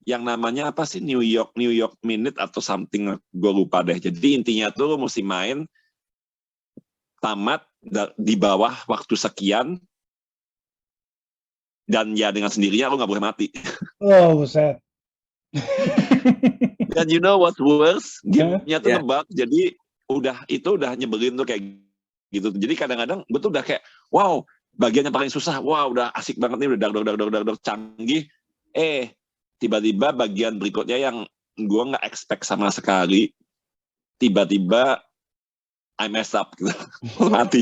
Speaker 4: yang namanya apa sih, New York Minute atau something, gue lupa deh. Jadi intinya tuh lo mesti main tamat di bawah waktu sekian, dan ya dengan sendirinya lo nggak boleh mati.
Speaker 1: Oh, buset.
Speaker 4: Dan you know what worse, gamenya tuh nebak, jadi udah nyebelin tuh kayak gitu. Jadi kadang-kadang gue tuh udah kayak, wow, bagian yang paling susah, wow, udah asik banget nih, udah dar canggih. Tiba-tiba bagian berikutnya yang gue nggak expect sama sekali, tiba-tiba I mess up gitu. Mati.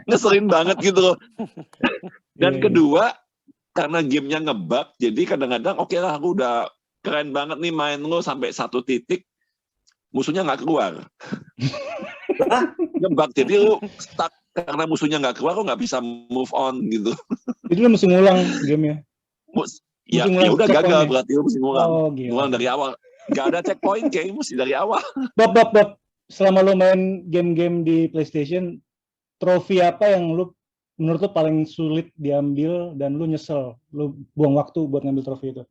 Speaker 4: ngeselin banget gitu loh. Dan kedua, karena gamenya ngebug, jadi kadang-kadang oke lah aku udah keren banget nih main lo sampai satu titik, musuhnya nggak keluar. Ngebug, jadi lo stuck karena musuhnya nggak keluar, lo nggak bisa move on gitu.
Speaker 1: Jadi lo mesti ngulang gamenya.
Speaker 4: Ya udah gagal berarti lo mesti ngulang. Ngulang dari awal. Gak ada checkpoint kayak mesti dari awal.
Speaker 1: Bob, selama lo main game-game di PlayStation, trofi apa yang lo menurut lo paling sulit diambil dan lo nyesel, lo buang waktu buat ngambil trofi itu?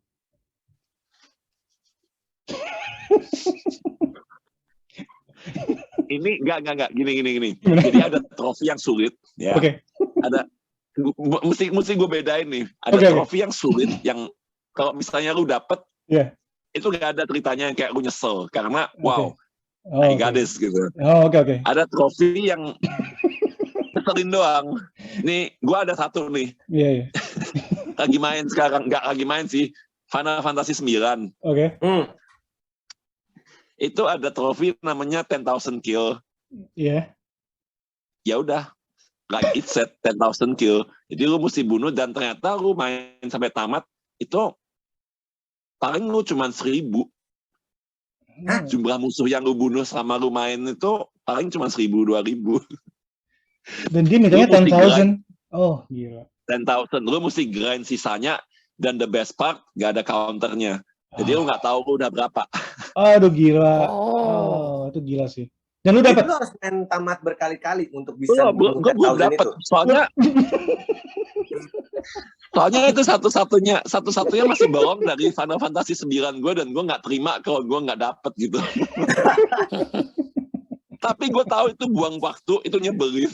Speaker 4: Ini enggak gini. Jadi ada trofi yang sulit ya.
Speaker 1: Oke.
Speaker 4: Ada mesti gue bedain nih. Ada trofi yang sulit yang kalau misalnya lu dapet itu gak ada ceritanya yang kayak lu nyesel karena wow, I got this gitu.
Speaker 1: Oke.
Speaker 4: Ada trofi yang ngeselin doang. Nih, gue ada satu nih.
Speaker 1: Iya.
Speaker 4: Lagi main sekarang, nggak lagi main sih. Final Fantasy 9.
Speaker 1: Oke.
Speaker 4: Itu ada trofi namanya 10,000 kill.
Speaker 1: Iya.
Speaker 4: Ya udah, like it said 10,000 kill. Jadi lu mesti bunuh dan ternyata lu main sampai tamat itu paling lu cuma 1.000. Jumlah musuh yang lu bunuh selama lu main itu paling cuma 1.000-2.000.
Speaker 1: Dan dia mintanya 10,000. Oh, gila.
Speaker 4: 10,000. Lu mesti grind sisanya dan the best part gak ada counternya. Jadi lu nggak tahu lu udah berapa.
Speaker 1: Aduh gila. Itu gila sih. Dan lu dapat.
Speaker 2: Lu harus main tamat berkali-kali untuk bisa
Speaker 4: gue belum dapat. Soalnya itu satu-satunya masih bolong dari Final Fantasy 9 gue dan gue nggak terima kalau gue nggak dapet gitu. Tapi gue tahu itu buang waktu, itu nyebelin.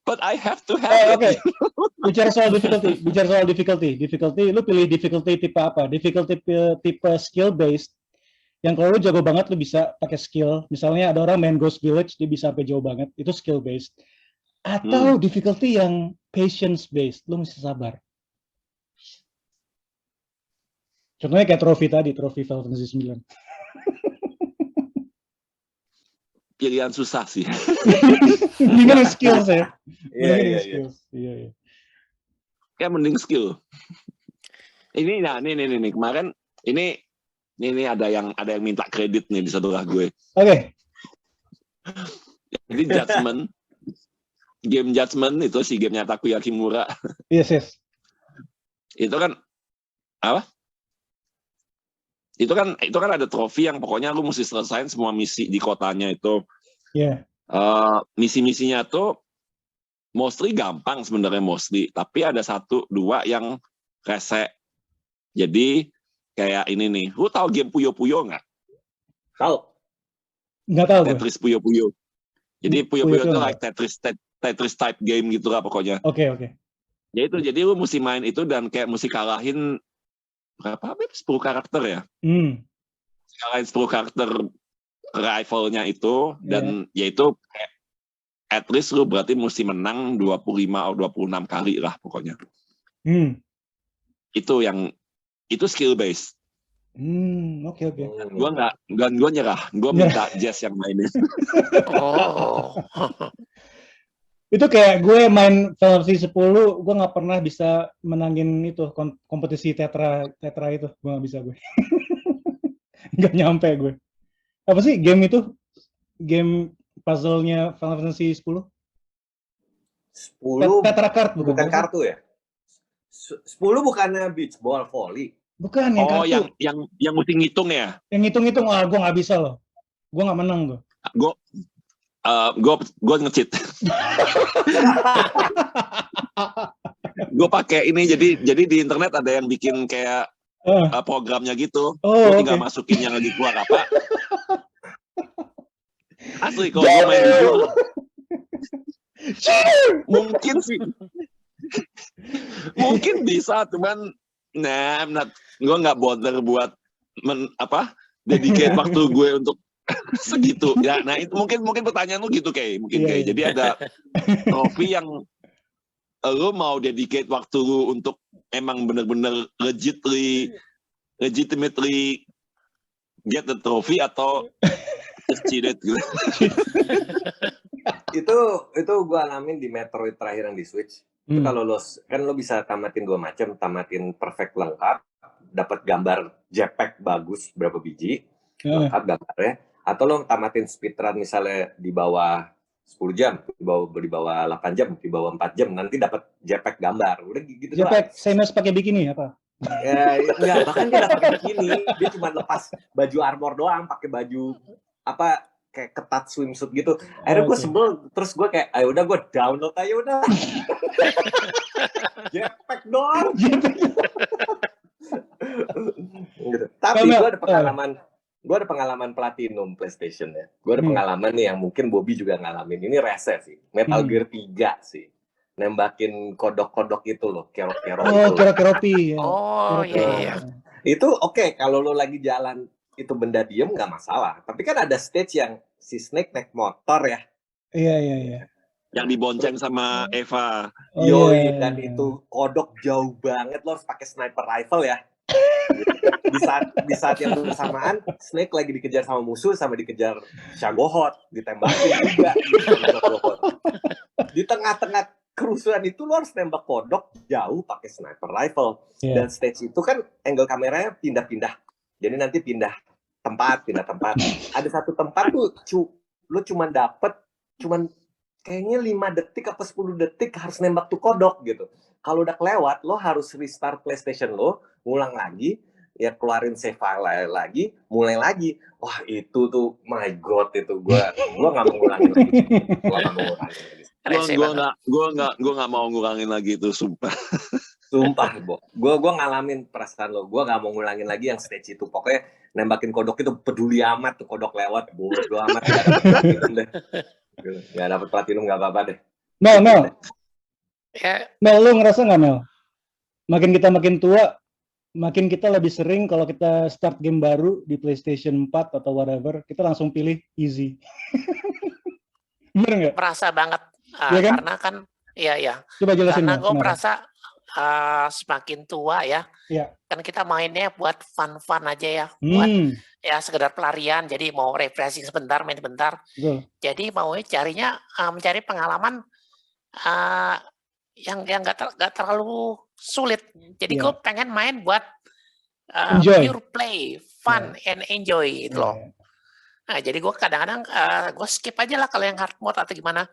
Speaker 4: But I have to have it.
Speaker 1: Bicara soal difficulty, lu pilih difficulty tipe apa? Difficulty tipe skill based. Yang kalau lu jago banget lu bisa pakai skill. Misalnya ada orang main Ghost Village dia bisa sampai jauh banget, itu skill based. Atau difficulty yang patience based, lu mesti sabar. Contohnya kayak trofi Final Fantasy 9.
Speaker 4: Pilihan susah sih.
Speaker 1: Mendingan skills ya.
Speaker 2: Iya.
Speaker 4: Kayak mending skill. Ini kemarin ini ada yang minta kredit nih di sebelah gue.
Speaker 1: Oke.
Speaker 4: Jadi game Judgment itu si gamenya Takuya Kimura.
Speaker 1: Yes.
Speaker 4: Itu kan apa? Itu kan ada trofi yang pokoknya lu mesti selesain semua misi di kotanya itu.
Speaker 1: Iya.
Speaker 4: Misi-misinya tuh mostly gampang sebenarnya tapi ada 1-2 yang rese. Jadi kayak ini nih, lu tahu game Puyo Puyo nggak?
Speaker 2: Tahu.
Speaker 1: Nggak tahu.
Speaker 4: Tetris Puyo Puyo. Jadi Puyo Puyo itu like Tetris type game gitu lah pokoknya.
Speaker 1: Oke.
Speaker 4: Ya itu, jadi lu mesti main itu dan kayak mesti kalahin berapa? 10 karakter ya? Kalahin 10 karakter rivalnya itu, dan yaitu kayak at least lu berarti mesti menang 25 atau 26 kali lah pokoknya. Itu skill based.
Speaker 1: Oke.
Speaker 4: Gue nyerah, gue minta Jess yang mainin.
Speaker 1: Itu kayak gue main Final Fantasy 10, gue nggak pernah bisa menangin itu kompetisi tetra itu, gue nggak bisa gue. Nggak nyampe gue. Apa sih game itu? Game puzzle-nya Final Fantasy 10?
Speaker 2: 10
Speaker 1: tetra card
Speaker 2: bukan kartu ya? 10 bukannya beach ball volley?
Speaker 1: Bukan yang kartu.
Speaker 4: yang mesti ngitung ya?
Speaker 1: Yang ngitung-ngitung, gue nggak bisa loh. Gue nggak menang gue.
Speaker 4: Gue nge-cheat. Gue pakai ini, jadi di internet ada yang bikin kayak programnya gitu. Gue tinggal masukin yang lagi keluar apa. Asli kalau gue main video mungkin bisa, cuman gue nggak bother buat dedicate waktu gue untuk segitu ya. Nah itu mungkin pertanyaan lu gitu kayak jadi ada trofi yang lu mau dedicate waktu lu untuk emang bener-bener legitimately get the trophy, atau Just cheated gitu.
Speaker 2: Itu gue alamin di Metroid terakhir yang di Switch. Itu kalau lo bisa tamatin 2 macam, tamatin perfect lengkap, dapat gambar JPEG bagus berapa biji, lengkap gambarnya, atau lo tamatin speedrun misalnya di bawah 10 jam, di bawah 8 jam, di bawah 4 jam, nanti dapat JPEG gambar. Udah gitu doang.
Speaker 1: JPEG Samus pakai bikini apa?
Speaker 2: Ya, enggak, bahkan dia nggak pakai bikini, dia cuma lepas baju armor doang, pakai baju apa kayak ketat swimsuit gitu. Akhirnya gue sebel, terus gue kayak, ayo udah gue download aja udah. JPEG doang. Gitu. Tapi gue ada pengalaman platinum PlayStation ya. Gue ada pengalaman nih yang mungkin Bobby juga ngalamin. Ini rese sih. Metal Gear 3 sih. Nembakin kodok-kodok itu loh, kero-kero itu.
Speaker 1: Kero-keropi. Ya.
Speaker 3: Oh iya.
Speaker 2: Itu oke, kalau lo lagi jalan itu benda diem nggak masalah. Tapi kan ada stage yang si Snake naik motor ya.
Speaker 1: Iya.
Speaker 2: Yang
Speaker 4: dibonceng sama Eva.
Speaker 2: Dan itu kodok jauh banget, lo harus pakai sniper rifle ya. Di saat yang bersamaan Snake lagi dikejar sama musuh sama dikejar Shagohod, ditembakin juga di tengah-tengah kerusuhan itu lo harus tembak kodok jauh pakai sniper rifle. Dan stage itu kan angle kameranya pindah-pindah, jadi nanti pindah tempat ada satu tempat tuh lo cuman kayaknya 5 detik apa 10 detik harus nembak tuh kodok gitu. Kalau udah kelewat, lo harus restart PlayStation lo, ngulang lagi, ya keluarin save file lagi, mulai lagi. Wah itu tuh, my god itu gue nggak mau ngulangin lagi.
Speaker 4: Gue nggak mau ngulangin lagi itu, sumpah.
Speaker 2: Sumpah, Bo. Gue ngalamin perasaan lo. Gue nggak mau ngulangin lagi yang stage itu. Pokoknya nembakin kodok itu peduli amat tuh kodok lewat, bodo amat. Nggak dapet platinum nggak apa-apa deh.
Speaker 1: Mel, lu ngerasa nggak Mel? Makin kita makin tua, makin kita lebih sering kalau kita start game baru di PlayStation 4 atau whatever, kita langsung pilih easy. Bener nggak?
Speaker 3: Merasa banget.
Speaker 1: Ya kan?
Speaker 3: Karena kan, iya.
Speaker 1: Coba jelasin.
Speaker 3: Karena gue merasa semakin tua ya, kan kita mainnya buat fun aja ya, buat ya sekedar pelarian, jadi mau refreshing sebentar, main sebentar. Jadi mau mencari pengalaman yang nggak terlalu sulit. Jadi gue pengen main buat pure play, fun and enjoy itu loh. Nah, jadi gue kadang-kadang gue skip aja lah kalau yang hard mode atau gimana.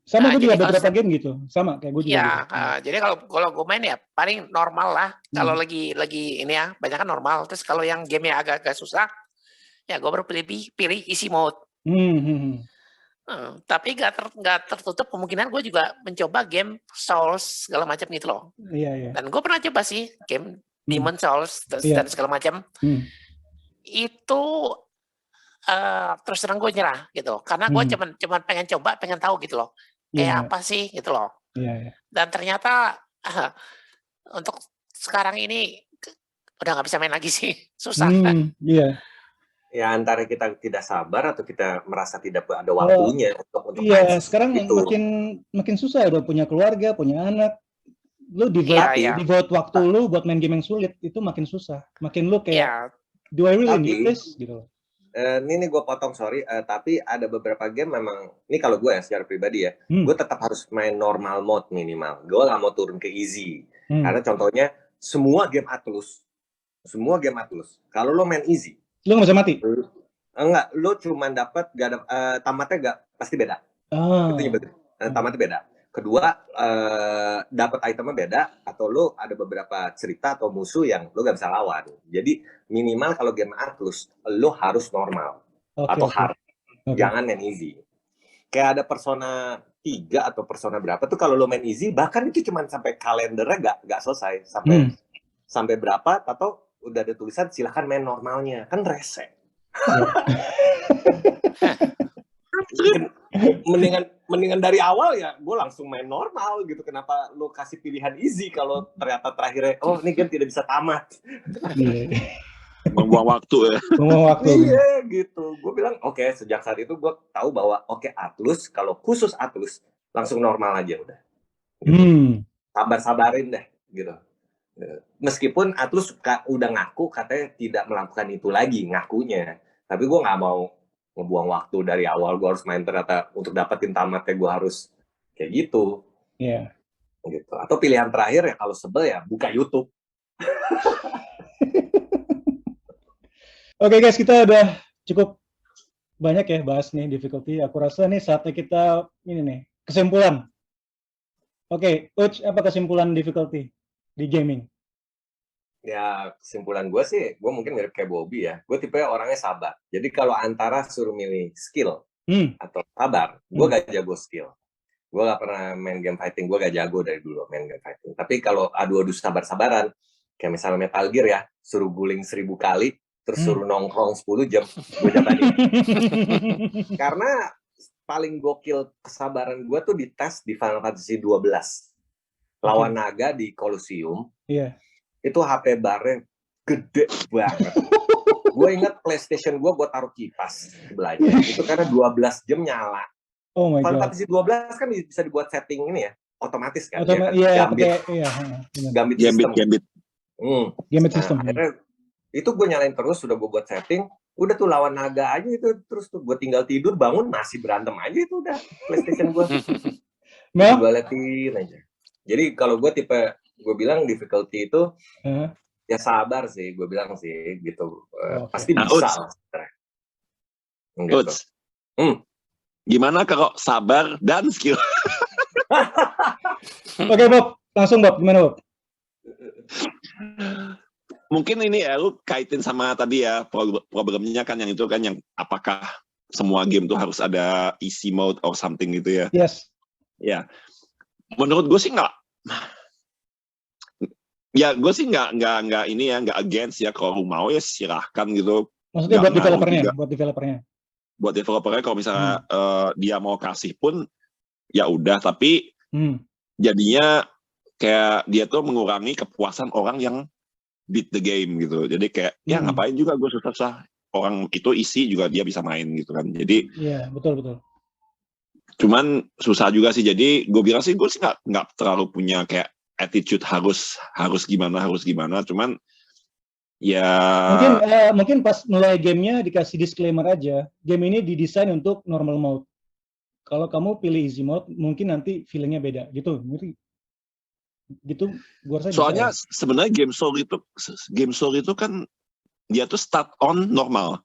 Speaker 1: Sama gue juga beberapa game gitu, sama kayak gue juga.
Speaker 3: Iya, jadi kalau gue main ya paling normal lah. Kalau lagi ini ya, banyak kan normal. Terus kalau yang gamenya agak susah, ya gue baru pilih easy mode. Tapi nggak tertutup kemungkinan gue juga mencoba game Souls segala macam gitu loh.
Speaker 1: Iya.
Speaker 3: Dan gue pernah coba sih game Demon Souls dan segala macam. Itu terus terang gue nyerah gitu, karena gue cuman pengen coba, pengen tahu gitu loh. Kayak apa sih gitu loh. Dan ternyata untuk sekarang ini udah nggak bisa main lagi sih, susah.
Speaker 2: Ya antara kita tidak sabar atau kita merasa tidak ada waktunya untuk
Speaker 1: main sekarang itu. makin susah, udah punya keluarga, punya anak, lu devote waktu lu buat main game yang sulit itu makin susah, makin lu kayak do I really need this gitu.
Speaker 2: Ini gue potong, sorry, tapi ada beberapa game memang, ini kalau gue ya secara pribadi ya, gue tetap harus main normal mode minimal. Gue gak mau turun ke easy. Karena contohnya, semua game Atlus, kalau lo main easy,
Speaker 1: lo gak bisa mati?
Speaker 2: Enggak, lo cuma dapat, tamatnya pasti beda. Itu betul, tamatnya beda. Kedua, dapat itemnya beda, atau lo ada beberapa cerita atau musuh yang lo gak bisa lawan. Jadi minimal kalau game Atlus, lo harus normal atau hard. Jangan main easy. Kayak ada Persona 3 atau Persona berapa tuh kalau lo main easy, bahkan itu cuma sampai kalendernya gak selesai. Sampai berapa, atau udah ada tulisan silahkan main normalnya. Kan rese. mendingan dari awal ya gue langsung main normal gitu. Kenapa lo kasih pilihan easy kalau ternyata terakhirnya ini game tidak bisa tamat.
Speaker 4: Membuang waktu ya.
Speaker 2: Iya gitu. Gue bilang oke, sejak saat itu gue tahu bahwa Atlus, kalau khusus Atlus langsung normal aja udah gitu. Sabarin deh gitu. Meskipun Atlus udah ngaku katanya tidak melakukan itu lagi ngakunya, tapi gue nggak mau ngebuang waktu dari awal gue harus main, ternyata untuk dapetin tamatnya gue harus kayak gitu.
Speaker 1: Iya.
Speaker 2: Gitu. Atau pilihan terakhir ya kalau sebel ya buka YouTube.
Speaker 1: Oke guys, kita udah cukup banyak ya bahas nih difficulty. Aku rasa nih saatnya kita ini nih kesimpulan. Oke, Uch, apa kesimpulan difficulty di gaming?
Speaker 2: Ya kesimpulan gue sih, gue mungkin mirip kayak Bobby ya. Gue tipe orangnya sabar. Jadi kalau antara suruh milih skill atau sabar, gue gak jago skill. Gue gak pernah main game fighting, gue gak jago dari dulu main game fighting. Tapi kalau adu-adu sabar-sabaran, kayak misalnya Metal Gear ya, suruh guling 1000 kali, terus suruh nongkrong 10 jam, gue jabanin. Karena paling gokil kesabaran gue tuh dites di Final Fantasy 12. Lawan naga di Colosseum.
Speaker 1: Iya.
Speaker 2: Itu HP barnya gede banget. Gue ingat PlayStation gue taruh kipas sebelahnya. Itu karena 12 jam nyala.
Speaker 1: Oh my
Speaker 2: Final
Speaker 1: God.
Speaker 2: Fantasy 12 kan bisa dibuat setting ini ya, otomatis kan.
Speaker 1: Iya,
Speaker 2: Gambit system.
Speaker 1: Gambit system.
Speaker 2: Akhirnya itu gue nyalain terus, sudah gue buat setting, udah tuh lawan naga aja itu, terus tuh gue tinggal tidur, bangun masih berantem aja, itu udah PlayStation gue. Gue liatin aja. Jadi kalau gue tipe, gue bilang difficulty itu ya sabar sih, gue bilang sih gitu. Pasti bisa. Gitu.
Speaker 4: Gimana kalau sabar dan skill?
Speaker 1: Oke Bob, langsung Bob, gimana Bob?
Speaker 4: Mungkin ini ya, lu kaitin sama tadi ya, problemnya kan yang itu kan, yang apakah semua game tuh harus ada easy mode or something gitu ya.
Speaker 1: Yes.
Speaker 4: Ya, menurut gue sih nggak. Ya gue sih nggak ini ya, nggak against ya, kalau lu mau ya silahkan gitu.
Speaker 1: Maksudnya buat developernya? Buat
Speaker 4: developernya kalau misalnya dia mau kasih pun ya udah, tapi jadinya kayak dia tuh mengurangi kepuasan orang yang beat the game gitu. Jadi kayak ya ngapain juga gue susah-susah, orang itu isi juga dia bisa main gitu kan. Jadi
Speaker 1: iya, betul.
Speaker 4: Cuman susah juga sih. Jadi gue bilang sih, gue sih nggak terlalu punya kayak attitude harus gimana. Cuman ya
Speaker 1: mungkin pas mulai gamenya dikasih disclaimer aja, game ini didesain untuk normal mode. Kalau kamu pilih easy mode, mungkin nanti feelingnya beda gitu. Gitu, gua rasa.
Speaker 4: Soalnya sebenarnya game soul itu kan dia tuh start on normal.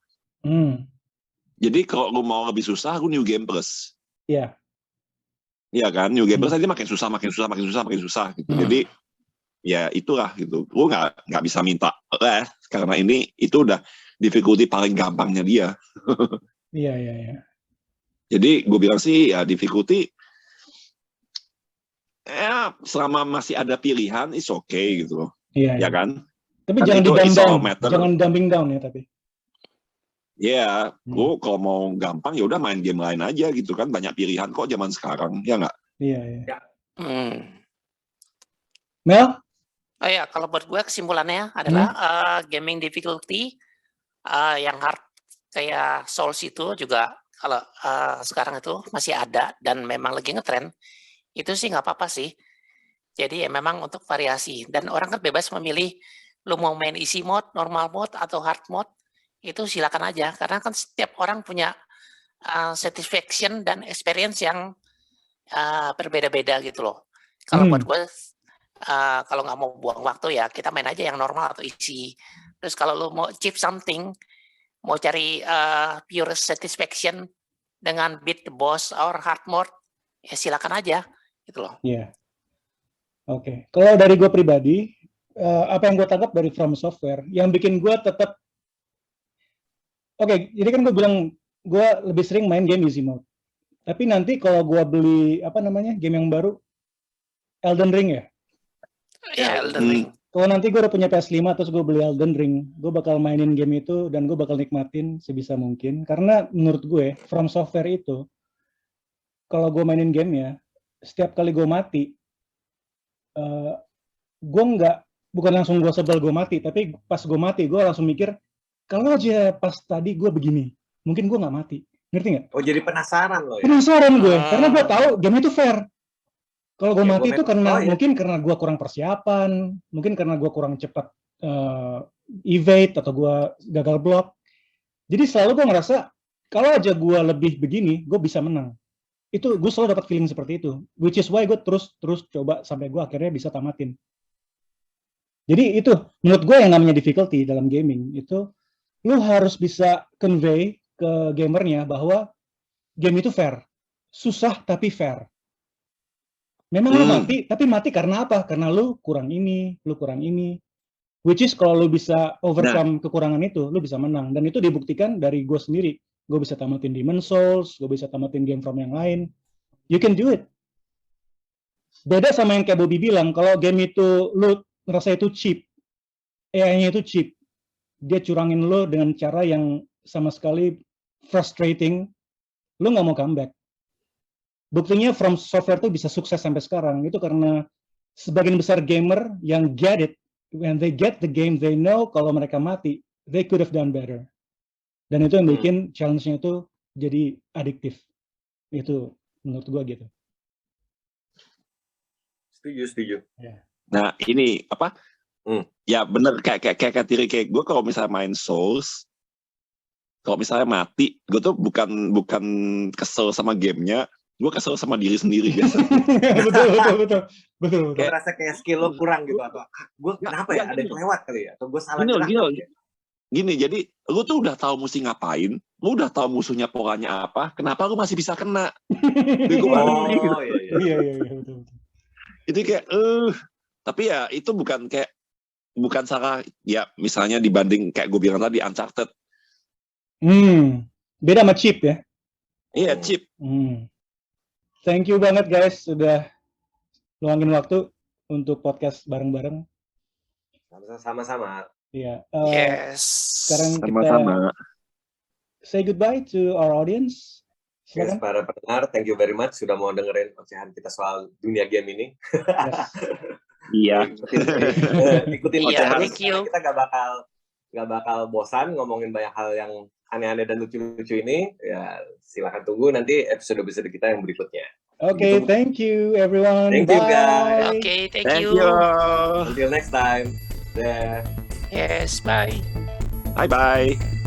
Speaker 4: Jadi kalau lu mau lebih susah, lu new game plus.
Speaker 1: Iya.
Speaker 4: Iya kan, new game plus aja makin susah gitu. Jadi ya itulah gitu. Lu nggak bisa minta karena itu udah difficulty paling gampangnya dia.
Speaker 1: Iya.
Speaker 4: Jadi gue bilang sih ya difficulty selama masih ada pilihan is okay gitu loh. Iya. Ya kan?
Speaker 1: Tapi jangan dumbing down ya tapi.
Speaker 4: Iya, lu kalau mau gampang ya udah main game lain aja gitu kan, banyak pilihan kok zaman sekarang, ya nggak?
Speaker 1: Iya. Mel?
Speaker 3: Oh ya, kalau buat gue kesimpulannya adalah gaming difficulty yang hard kayak Souls itu juga kalau sekarang itu masih ada dan memang lagi ngetrend, itu sih nggak apa-apa sih. Jadi ya memang untuk variasi, dan orang kan bebas memilih lu mau main easy mode, normal mode, atau hard mode, itu silakan aja. Karena kan setiap orang punya satisfaction dan experience yang berbeda-beda gitu loh. Kalau buat gue, kalau nggak mau buang waktu ya kita main aja yang normal atau easy. Terus kalau lu mau achieve something, mau cari pure satisfaction dengan beat the boss or hard mode, ya silakan aja gitu loh.
Speaker 1: Iya. Oke. Kalau dari gue pribadi, apa yang gue tangkap dari From Software, yang bikin gue tetap jadi kan gue bilang gue lebih sering main game easy mode. Tapi nanti kalau gue beli game yang baru, Elden Ring ya?
Speaker 3: Iya, Elden Ring.
Speaker 1: Kalau nanti gue udah punya PS5 terus gue beli Elden Ring, gue bakal mainin game itu dan gue bakal nikmatin sebisa mungkin. Karena menurut gue, From Software itu, kalau gue mainin gamenya, setiap kali gue mati, gue bukan langsung gue sebel gue mati, tapi pas gue mati, gue langsung mikir, kalau aja pas tadi gue begini, mungkin gue nggak mati. Ngerti nggak?
Speaker 2: Oh, jadi penasaran loh ya?
Speaker 1: Penasaran gue, karena gue tahu game itu fair. Kalau gue mati itu mungkin karena gue kurang persiapan, mungkin karena gue kurang cepat evade, atau gue gagal block. Jadi selalu gue ngerasa, kalau aja gue lebih begini, gue bisa menang. Itu gue selalu dapat feeling seperti itu. Which is why gue terus coba sampai gue akhirnya bisa tamatin. Jadi itu menurut gue yang namanya difficulty dalam gaming itu, lu harus bisa convey ke gamernya bahwa game itu fair. Susah tapi fair. Memang lu mati, tapi mati karena apa? Karena lu kurang ini, lu kurang ini. Which is kalau lu bisa overcome kekurangan itu, lu bisa menang. Dan itu dibuktikan dari gue sendiri. Gue bisa tamatin Demon's Souls, gue bisa tamatin game from yang lain. You can do it. Beda sama yang kayak Bobby bilang, kalau game itu lu ngerasa itu cheap, AI-nya itu cheap, dia curangin lo dengan cara yang sama sekali frustrating, lo nggak mau comeback. Buktinya From Software tuh bisa sukses sampai sekarang, itu karena sebagian besar gamer yang get it, when they get the game, they know kalau mereka mati, they could have done better. Dan itu yang bikin challenge-nya itu jadi adiktif. Itu menurut gua gitu.
Speaker 2: Setuju.
Speaker 4: Nah ini apa? Ya bener kayak gue kalau misalnya main Souls, kalau misalnya mati, gue tuh bukan kesel sama gamenya, gue kesel sama diri sendiri biasa.
Speaker 1: betul.
Speaker 2: Gue rasa kayak skill lo kurang gitu atau gue kenapa ya ada yang lewat kali ya atau gue salah gerak.
Speaker 4: Gini, jadi lu tuh udah tahu mesti ngapain, lu udah tahu musuhnya polanya apa, kenapa lu masih bisa kena?
Speaker 1: Iya, betul.
Speaker 4: Itu kayak, tapi ya itu bukan salah, ya misalnya dibanding kayak gue bilang tadi, Uncharted.
Speaker 1: Beda sama Chip ya?
Speaker 4: Iya, Chip.
Speaker 1: Thank you banget guys, sudah luangin waktu untuk podcast bareng-bareng.
Speaker 2: Sama-sama.
Speaker 1: Iya.
Speaker 3: Yes.
Speaker 1: Sekarang
Speaker 4: Sama-sama.
Speaker 1: kita say goodbye to our audience.
Speaker 2: Yes, para pendengar, thank you very much sudah mau dengerin ocehan kita soal dunia game ini.
Speaker 4: Iya.
Speaker 2: Ikutin
Speaker 3: Iya,
Speaker 2: terus.
Speaker 3: thank you.
Speaker 2: Kita nggak bakal bosan ngomongin banyak hal yang aneh-aneh dan lucu-lucu ini. Ya, silakan tunggu nanti episode-episode kita yang berikutnya.
Speaker 1: Okay, thank you everyone.
Speaker 2: Thank you, guys.
Speaker 3: Okay, thank you.
Speaker 2: Until next time.
Speaker 3: Yes, bye.
Speaker 4: Bye-bye.